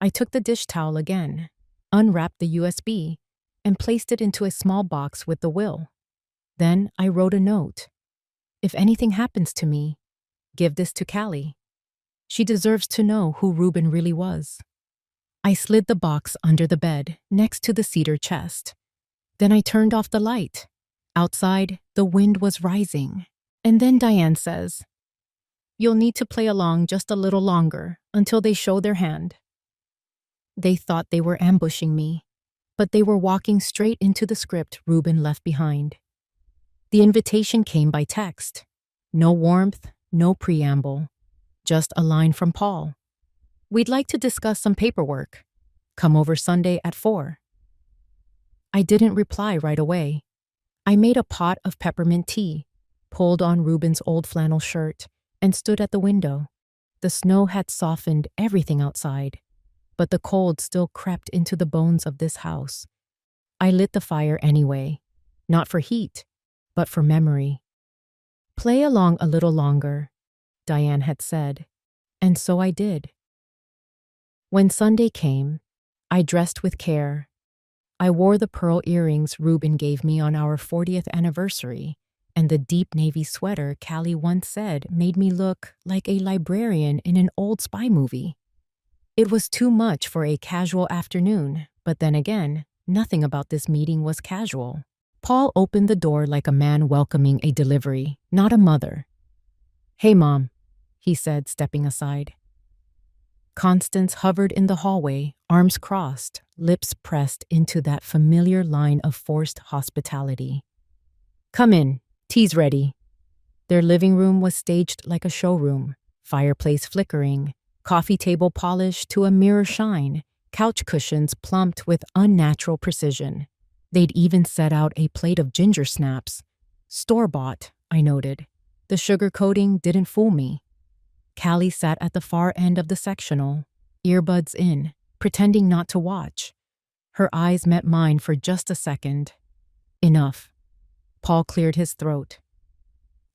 I took the dish towel again, unwrapped the USB, and placed it into a small box with the will. Then I wrote a note. If anything happens to me, give this to Callie. She deserves to know who Reuben really was. I slid the box under the bed, next to the cedar chest. Then I turned off the light. Outside, the wind was rising. And then Diane says, "You'll need to play along just a little longer until they show their hand." They thought they were ambushing me, but they were walking straight into the script Reuben left behind. The invitation came by text. No warmth, no preamble. Just a line from Paul. "We'd like to discuss some paperwork. Come over Sunday at 4. I didn't reply right away. I made a pot of peppermint tea, pulled on Reuben's old flannel shirt, and stood at the window. The snow had softened everything outside, but the cold still crept into the bones of this house. I lit the fire anyway, not for heat, but for memory. "Play along a little longer," Diane had said, and so I did. When Sunday came, I dressed with care. I wore the pearl earrings Reuben gave me on our 40th anniversary, and the deep navy sweater Callie once said made me look like a librarian in an old spy movie. It was too much for a casual afternoon, but then again, nothing about this meeting was casual. Paul opened the door like a man welcoming a delivery, not a mother. "Hey, Mom," he said, stepping aside. Constance hovered in the hallway, arms crossed, lips pressed into that familiar line of forced hospitality. "Come in. Tea's ready." Their living room was staged like a showroom, fireplace flickering, coffee table polished to a mirror shine, couch cushions plumped with unnatural precision. They'd even set out a plate of ginger snaps. Store-bought, I noted. The sugar coating didn't fool me. Callie sat at the far end of the sectional, earbuds in, pretending not to watch. Her eyes met mine for just a second. Enough. Paul cleared his throat.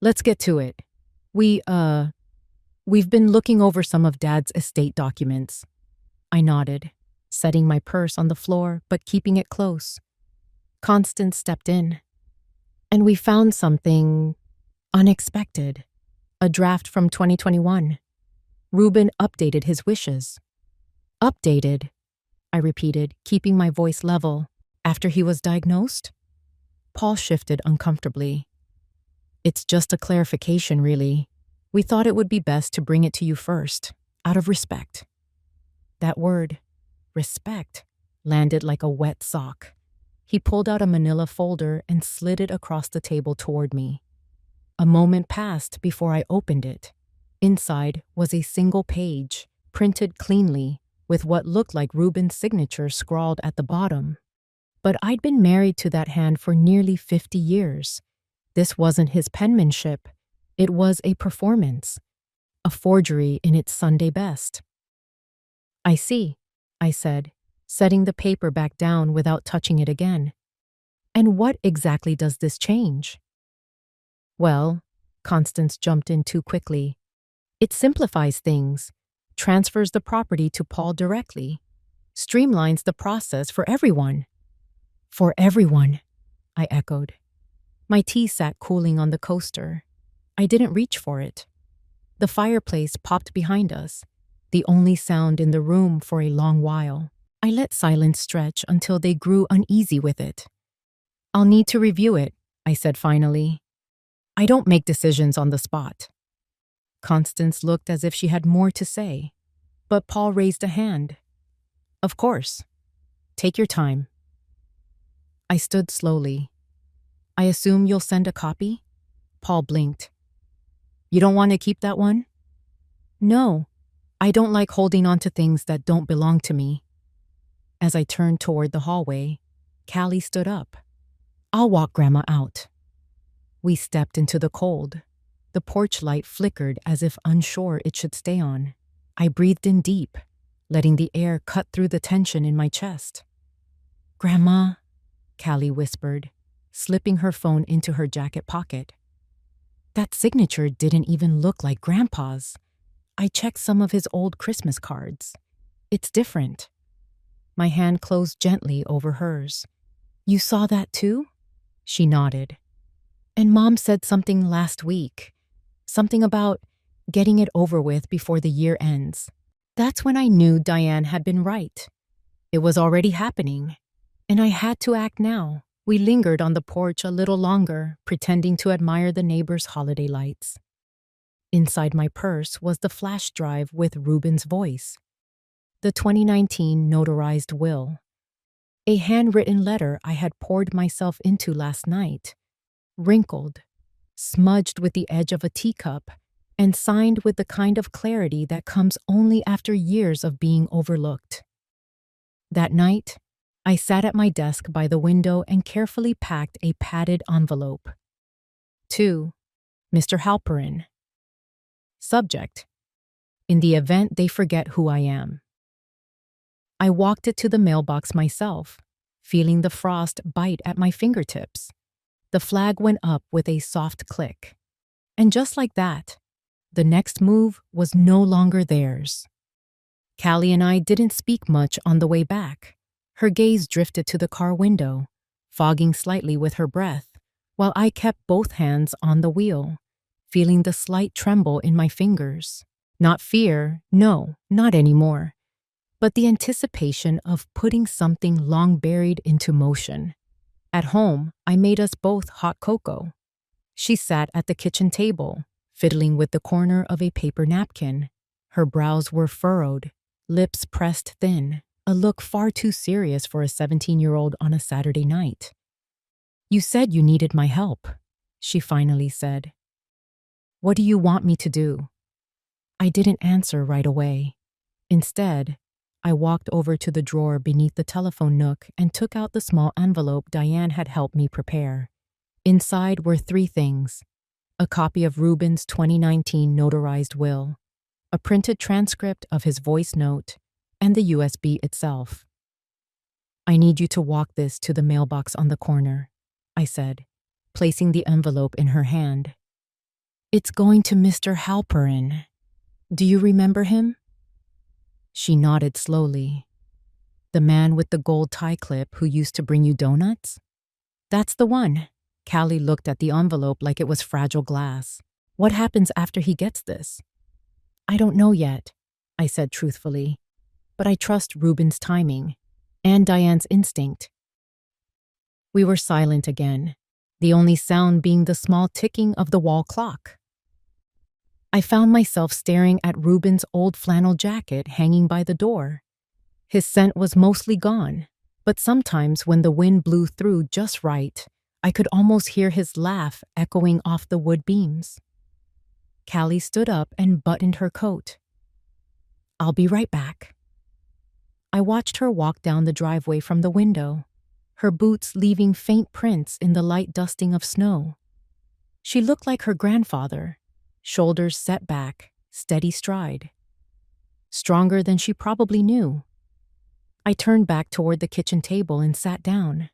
"Let's get to it. We've been looking over some of Dad's estate documents." I nodded, setting my purse on the floor but keeping it close. Constance stepped in. "And we found something unexpected. A draft from 2021. Reuben updated his wishes." "Updated," I repeated, keeping my voice level. "After he was diagnosed?" Paul shifted uncomfortably. "It's just a clarification, really. We thought it would be best to bring it to you first, out of respect." That word, respect, landed like a wet sock. He pulled out a manila folder and slid it across the table toward me. A moment passed before I opened it. Inside was a single page, printed cleanly, with what looked like Reuben's signature scrawled at the bottom. But I'd been married to that hand for nearly 50 years. This wasn't his penmanship. It was a performance, a forgery in its Sunday best. "I see," I said, setting the paper back down without touching it again. "And what exactly does this change?" "Well," Constance jumped in too quickly, "it simplifies things, transfers the property to Paul directly, streamlines the process for everyone." "For everyone," I echoed. My tea sat cooling on the coaster. I didn't reach for it. The fireplace popped behind us, the only sound in the room for a long while. I let silence stretch until they grew uneasy with it. "I'll need to review it," I said finally. "I don't make decisions on the spot." Constance looked as if she had more to say, but Paul raised a hand. "Of course. Take your time." I stood slowly. "I assume you'll send a copy?" Paul blinked. "You don't want to keep that one?" "No. I don't like holding on to things that don't belong to me." As I turned toward the hallway, Callie stood up. "I'll walk Grandma out." We stepped into the cold. The porch light flickered as if unsure it should stay on. I breathed in deep, letting the air cut through the tension in my chest. "Grandma," Callie whispered, slipping her phone into her jacket pocket. That signature didn't even look like Grandpa's. I checked some of his old Christmas cards. It's different. My hand closed gently over hers. "You saw that too?" She nodded. "And Mom said something last week. Something about getting it over with before the year ends." That's when I knew Diane had been right. It was already happening, and I had to act now. We lingered on the porch a little longer, pretending to admire the neighbors' holiday lights. Inside my purse was the flash drive with Ruben's voice. The 2019 notarized will. A handwritten letter I had poured myself into last night. Wrinkled, smudged with the edge of a teacup, and signed with the kind of clarity that comes only after years of being overlooked. That night, I sat at my desk by the window and carefully packed a padded envelope. To Mr. Halperin. Subject: in the event they forget who I am. I walked it to the mailbox myself, feeling the frost bite at my fingertips. The flag went up with a soft click. And just like that, the next move was no longer theirs. Callie and I didn't speak much on the way back. Her gaze drifted to the car window, fogging slightly with her breath, while I kept both hands on the wheel, feeling the slight tremble in my fingers. Not fear, no, not anymore, but the anticipation of putting something long buried into motion. At home, I made us both hot cocoa. She sat at the kitchen table, fiddling with the corner of a paper napkin. Her brows were furrowed, lips pressed thin, a look far too serious for a 17-year-old on a Saturday night. "You said you needed my help," she finally said. "What do you want me to do?" I didn't answer right away. Instead, I walked over to the drawer beneath the telephone nook and took out the small envelope Diane had helped me prepare. Inside were 3 things: a copy of Ruben's 2019 notarized will, a printed transcript of his voice note, and the USB itself. "I need you to walk this to the mailbox on the corner," I said, placing the envelope in her hand. "It's going to Mr. Halperin. Do you remember him?" She nodded slowly. "The man with the gold tie clip who used to bring you donuts?" "That's the one." Callie looked at the envelope like it was fragile glass. "What happens after he gets this?" "I don't know yet," I said truthfully, but I trust Ruben's timing and Diane's instinct. We were silent again, the only sound being the small ticking of the wall clock. I found myself staring at Ruben's old flannel jacket hanging by the door. His scent was mostly gone, but sometimes when the wind blew through just right, I could almost hear his laugh echoing off the wood beams. Callie stood up and buttoned her coat. "I'll be right back." I watched her walk down the driveway from the window, her boots leaving faint prints in the light dusting of snow. She looked like her grandfather, shoulders set back, steady stride. Stronger than she probably knew. I turned back toward the kitchen table and sat down.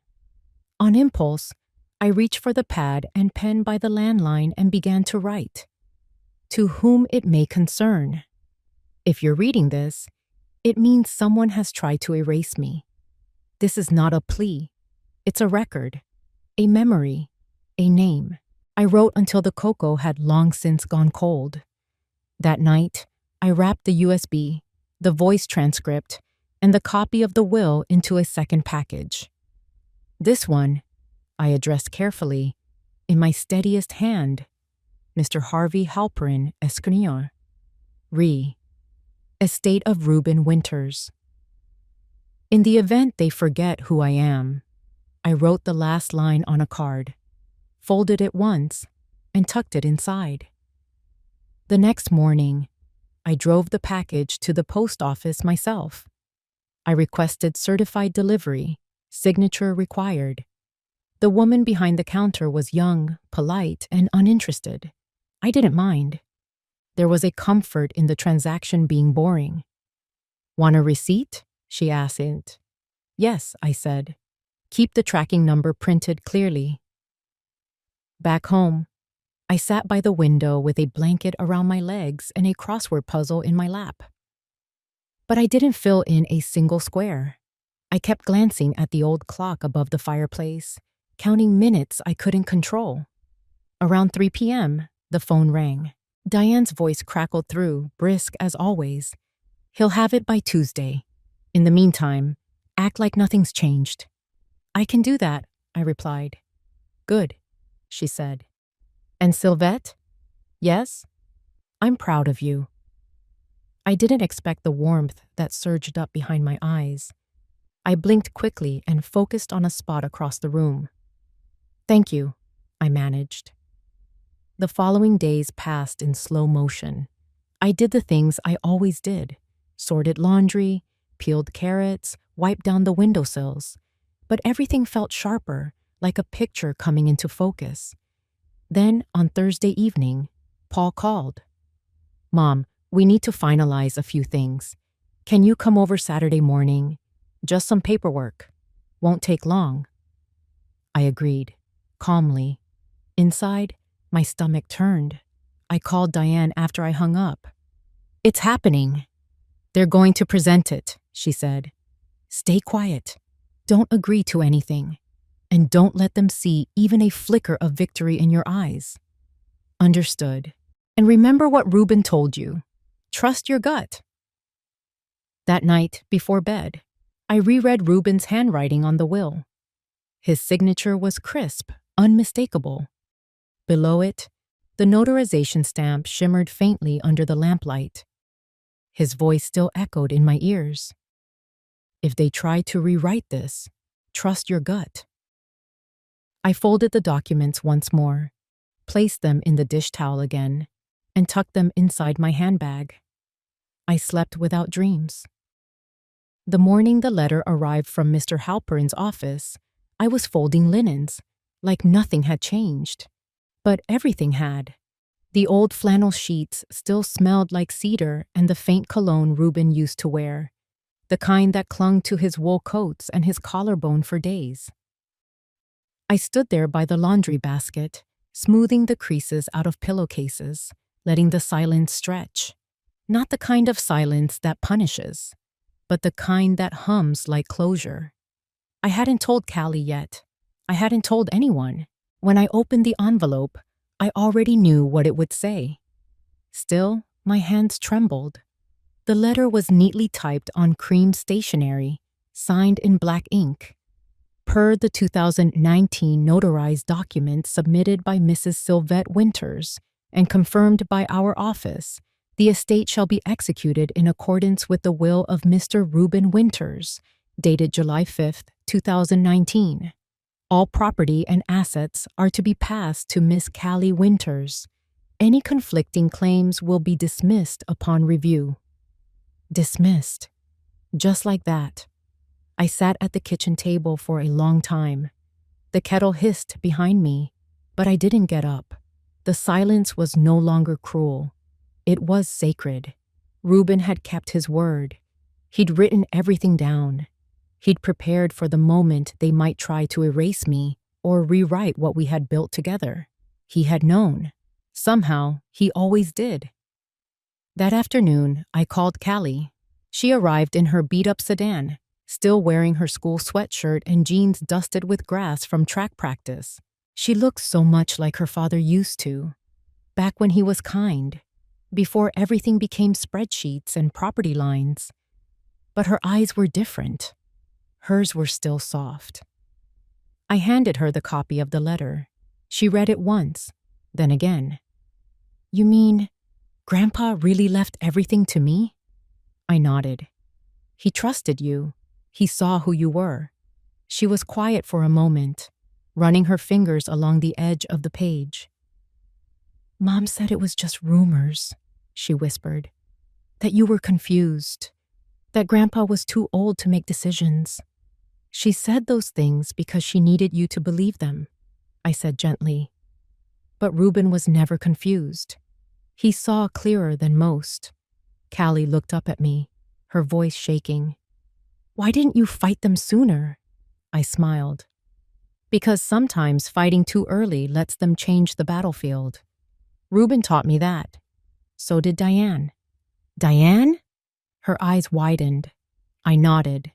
On impulse, I reached for the pad and pen by the landline and began to write. To whom it may concern. If you're reading this, it means someone has tried to erase me. This is not a plea. It's a record, a memory, a name. I wrote until the cocoa had long since gone cold. That night, I wrapped the USB, the voice transcript, and the copy of the will into a second package. This one, I addressed carefully, in my steadiest hand, Mr. Harvey Halperin, Escrigneur. Re. Estate of Ruben Winters. In the event they forget who I am, I wrote the last line on a card, folded it once, and tucked it inside. The next morning, I drove the package to the post office myself. I requested certified delivery, Signature required. The woman behind the counter was young, polite, and uninterested. I didn't mind. There was a comfort in the transaction being boring. "Want a receipt?" she asked. "Yes," I said. "Keep the tracking number printed clearly." Back home, I sat by the window with a blanket around my legs and a crossword puzzle in my lap. But I didn't fill in a single square. I kept glancing at the old clock above the fireplace, counting minutes I couldn't control. Around 3 p.m., the phone rang. Diane's voice crackled through, brisk as always. "He'll have it by Tuesday. In the meantime, act like nothing's changed." "I can do that," I replied. "Good," she said. "And Sylvette?" "Yes?" "I'm proud of you." I didn't expect the warmth that surged up behind my eyes. I blinked quickly and focused on a spot across the room. "Thank you," I managed. The following days passed in slow motion. I did the things I always did: sorted laundry, peeled carrots, wiped down the windowsills. But everything felt sharper, like a picture coming into focus. Then, on Thursday evening, Paul called. "Mom, we need to finalize a few things. Can you come over Saturday morning? Just some paperwork. Won't take long." I agreed, calmly. Inside, my stomach turned. I called Diane after I hung up. "It's happening. They're going to present it," she said. "Stay quiet. Don't agree to anything. And don't let them see even a flicker of victory in your eyes." "Understood. And remember what Ruben told you. Trust your gut." That night, before bed, I reread Ruben's handwriting on the will. His signature was crisp, unmistakable. Below it, the notarization stamp shimmered faintly under the lamplight. His voice still echoed in my ears. "If they try to rewrite this, trust your gut." I folded the documents once more, placed them in the dish towel again, and tucked them inside my handbag. I slept without dreams. The morning the letter arrived from Mr. Halperin's office, I was folding linens, like nothing had changed. But everything had. The old flannel sheets still smelled like cedar and the faint cologne Ruben used to wear, the kind that clung to his wool coats and his collarbone for days. I stood there by the laundry basket, smoothing the creases out of pillowcases, letting the silence stretch. Not the kind of silence that punishes, but the kind that hums like closure. I hadn't told Callie yet. I hadn't told anyone. When I opened the envelope, I already knew what it would say. Still, my hands trembled. The letter was neatly typed on cream stationery, signed in black ink. Per the 2019 notarized document submitted by Mrs. Sylvette Winters and confirmed by our office, the estate shall be executed in accordance with the will of Mr. Reuben Winters, dated July 5, 2019. All property and assets are to be passed to Miss Callie Winters. Any conflicting claims will be dismissed upon review. Dismissed. Just like that. I sat at the kitchen table for a long time. The kettle hissed behind me, but I didn't get up. The silence was no longer cruel. It was sacred. Reuben had kept his word. He'd written everything down. He'd prepared for the moment they might try to erase me or rewrite what we had built together. He had known. Somehow, he always did. That afternoon, I called Callie. She arrived in her beat-up sedan, still wearing her school sweatshirt and jeans dusted with grass from track practice. She looked so much like her father used to, back when he was kind, before everything became spreadsheets and property lines. But her eyes were different. Hers were still soft. I handed her the copy of the letter. She read it once, then again. "You mean, Grandpa really left everything to me?" I nodded. "He trusted you. He saw who you were." She was quiet for a moment, running her fingers along the edge of the page. "Mom said it was just rumors," she whispered. "That you were confused. That Grandpa was too old to make decisions. She said those things because she needed you to believe them, I said gently. But Reuben was never confused. He saw clearer than most. Callie looked up at me, her voice shaking. Why didn't you fight them sooner? I smiled. Because sometimes fighting too early lets them change the battlefield. Reuben taught me that. So did Diane. Diane? Her eyes widened. I nodded.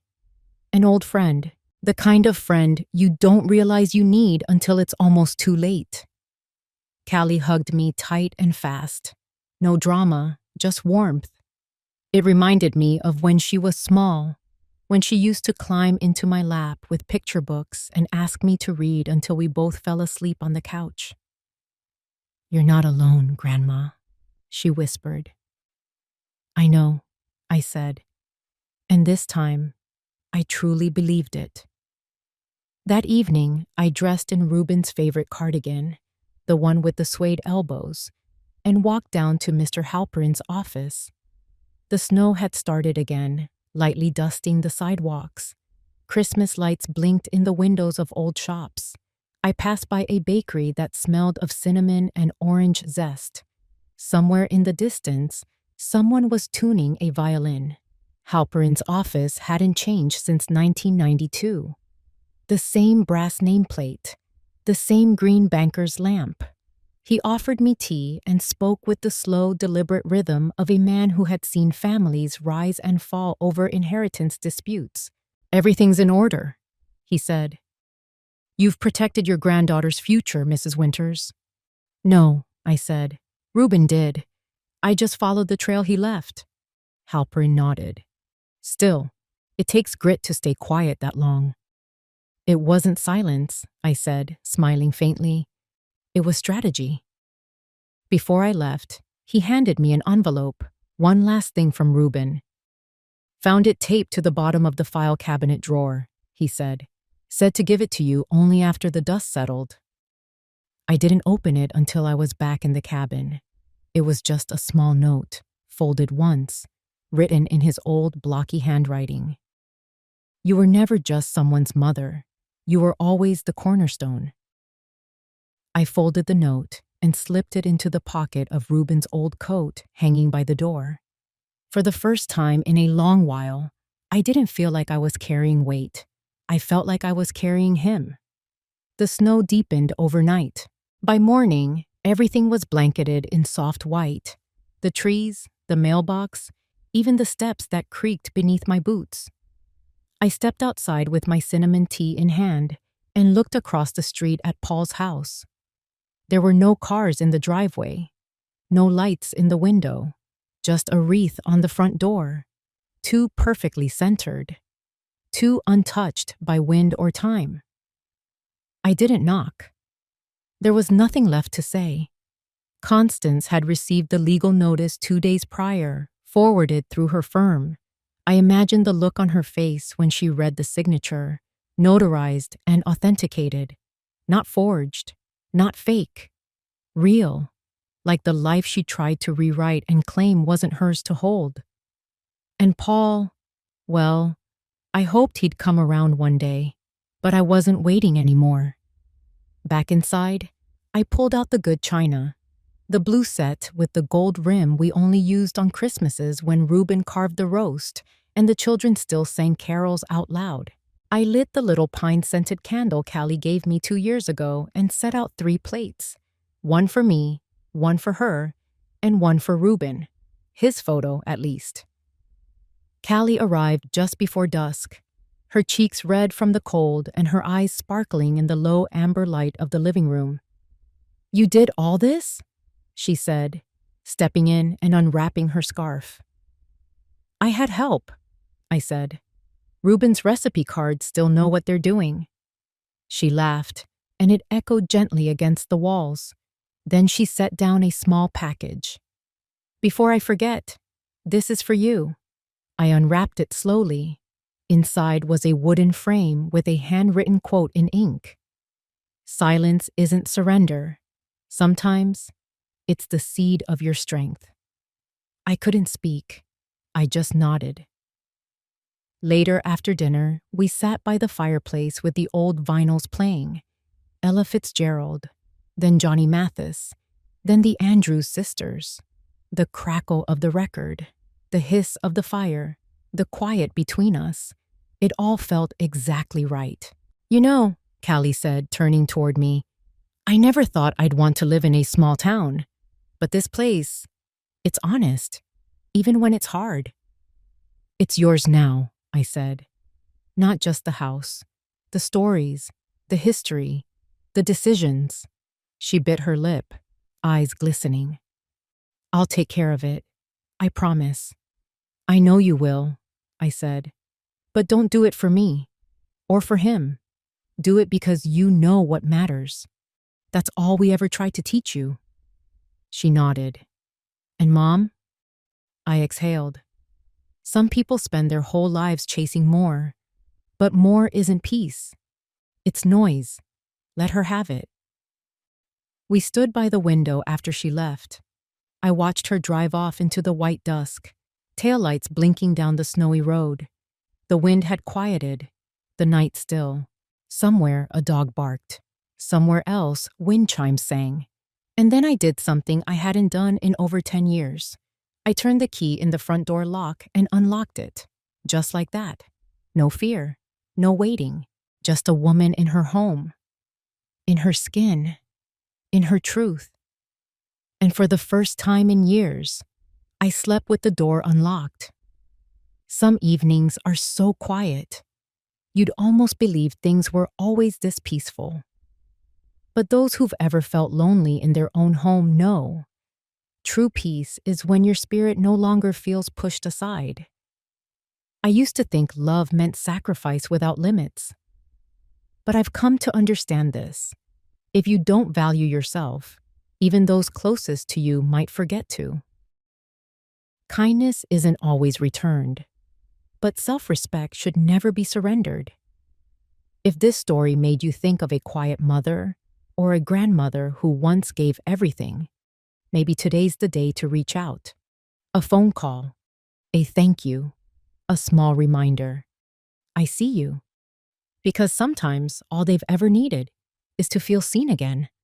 An old friend. The kind of friend you don't realize you need until it's almost too late. Callie hugged me tight and fast. No drama, just warmth. It reminded me of when she was small, when she used to climb into my lap with picture books and ask me to read until we both fell asleep on the couch. You're not alone, Grandma, she whispered. I know, I said, and this time, I truly believed it. That evening, I dressed in Reuben's favorite cardigan, the one with the suede elbows, and walked down to Mr. Halperin's office. The snow had started again, lightly dusting the sidewalks. Christmas lights blinked in the windows of old shops. I passed by a bakery that smelled of cinnamon and orange zest. Somewhere in the distance, someone was tuning a violin. Halperin's office hadn't changed since 1992. The same brass nameplate, the same green banker's lamp. He offered me tea and spoke with the slow, deliberate rhythm of a man who had seen families rise and fall over inheritance disputes. Everything's in order, he said. You've protected your granddaughter's future, Mrs. Winters. No, I said. Reuben did. I just followed the trail he left. Halperin nodded. Still, it takes grit to stay quiet that long. It wasn't silence, I said, smiling faintly. It was strategy. Before I left, he handed me an envelope, one last thing from Reuben. Found it taped to the bottom of the file cabinet drawer, he said. Said to give it to you only after the dust settled. I didn't open it until I was back in the cabin. It was just a small note, folded once, written in his old blocky handwriting. You were never just someone's mother. You were always the cornerstone. I folded the note and slipped it into the pocket of Reuben's old coat hanging by the door. For the first time in a long while, I didn't feel like I was carrying weight. I felt like I was carrying him. The snow deepened overnight. By morning, everything was blanketed in soft white. The trees, the mailbox, even the steps that creaked beneath my boots. I stepped outside with my cinnamon tea in hand and looked across the street at Paul's house. There were no cars in the driveway, no lights in the window, just a wreath on the front door, too perfectly centered, too untouched by wind or time. I didn't knock. There was nothing left to say. Constance had received the legal notice 2 days prior, forwarded through her firm. I imagined the look on her face when she read the signature, notarized and authenticated, not forged, not fake, real, like the life she tried to rewrite and claim wasn't hers to hold. And Paul, well, I hoped he'd come around one day, but I wasn't waiting anymore. Back inside, I pulled out the good china, the blue set with the gold rim we only used on Christmases when Reuben carved the roast and the children still sang carols out loud. I lit the little pine-scented candle Callie gave me 2 years ago and set out 3 plates. One for me, one for her, and one for Reuben. His photo, at least. Callie arrived just before dusk, her cheeks red from the cold and her eyes sparkling in the low amber light of the living room. You did all this? She said, stepping in and unwrapping her scarf. I had help, I said. Reuben's recipe cards still know what they're doing. She laughed, and it echoed gently against the walls. Then she set down a small package. Before I forget, this is for you. I unwrapped it slowly. Inside was a wooden frame with a handwritten quote in ink. Silence isn't surrender. Sometimes, it's the seed of your strength. I couldn't speak. I just nodded. Later after dinner, we sat by the fireplace with the old vinyls playing. Ella Fitzgerald, then Johnny Mathis, then the Andrews sisters. The crackle of the record, the hiss of the fire, the quiet between us. It all felt exactly right. You know, Callie said, turning toward me, I never thought I'd want to live in a small town. But this place, it's honest, even when it's hard. It's yours now, I said. Not just the house, the stories, the history, the decisions. She bit her lip, eyes glistening. I'll take care of it. I promise. I know you will, I said. But don't do it for me. Or for him. Do it because you know what matters. That's all we ever tried to teach you. She nodded. And Mom? I exhaled. Some people spend their whole lives chasing more. But more isn't peace. It's noise. Let her have it. We stood by the window after she left. I watched her drive off into the white dusk, taillights blinking down the snowy road. The wind had quieted, the night still. Somewhere a dog barked. Somewhere else wind chimes sang. And then I did something I hadn't done in over 10 years. I turned the key in the front door lock and unlocked it. Just like that. No fear, no waiting. Just a woman in her home. In her skin. In her truth. And for the first time in years, I slept with the door unlocked. Some evenings are so quiet. You'd almost believe things were always this peaceful. But those who've ever felt lonely in their own home know. True peace is when your spirit no longer feels pushed aside. I used to think love meant sacrifice without limits. But I've come to understand this. If you don't value yourself, even those closest to you might forget to. Kindness isn't always returned, but self-respect should never be surrendered. If this story made you think of a quiet mother or a grandmother who once gave everything, maybe today's the day to reach out. A phone call, a thank you, a small reminder. I see you. Because sometimes all they've ever needed is to feel seen again.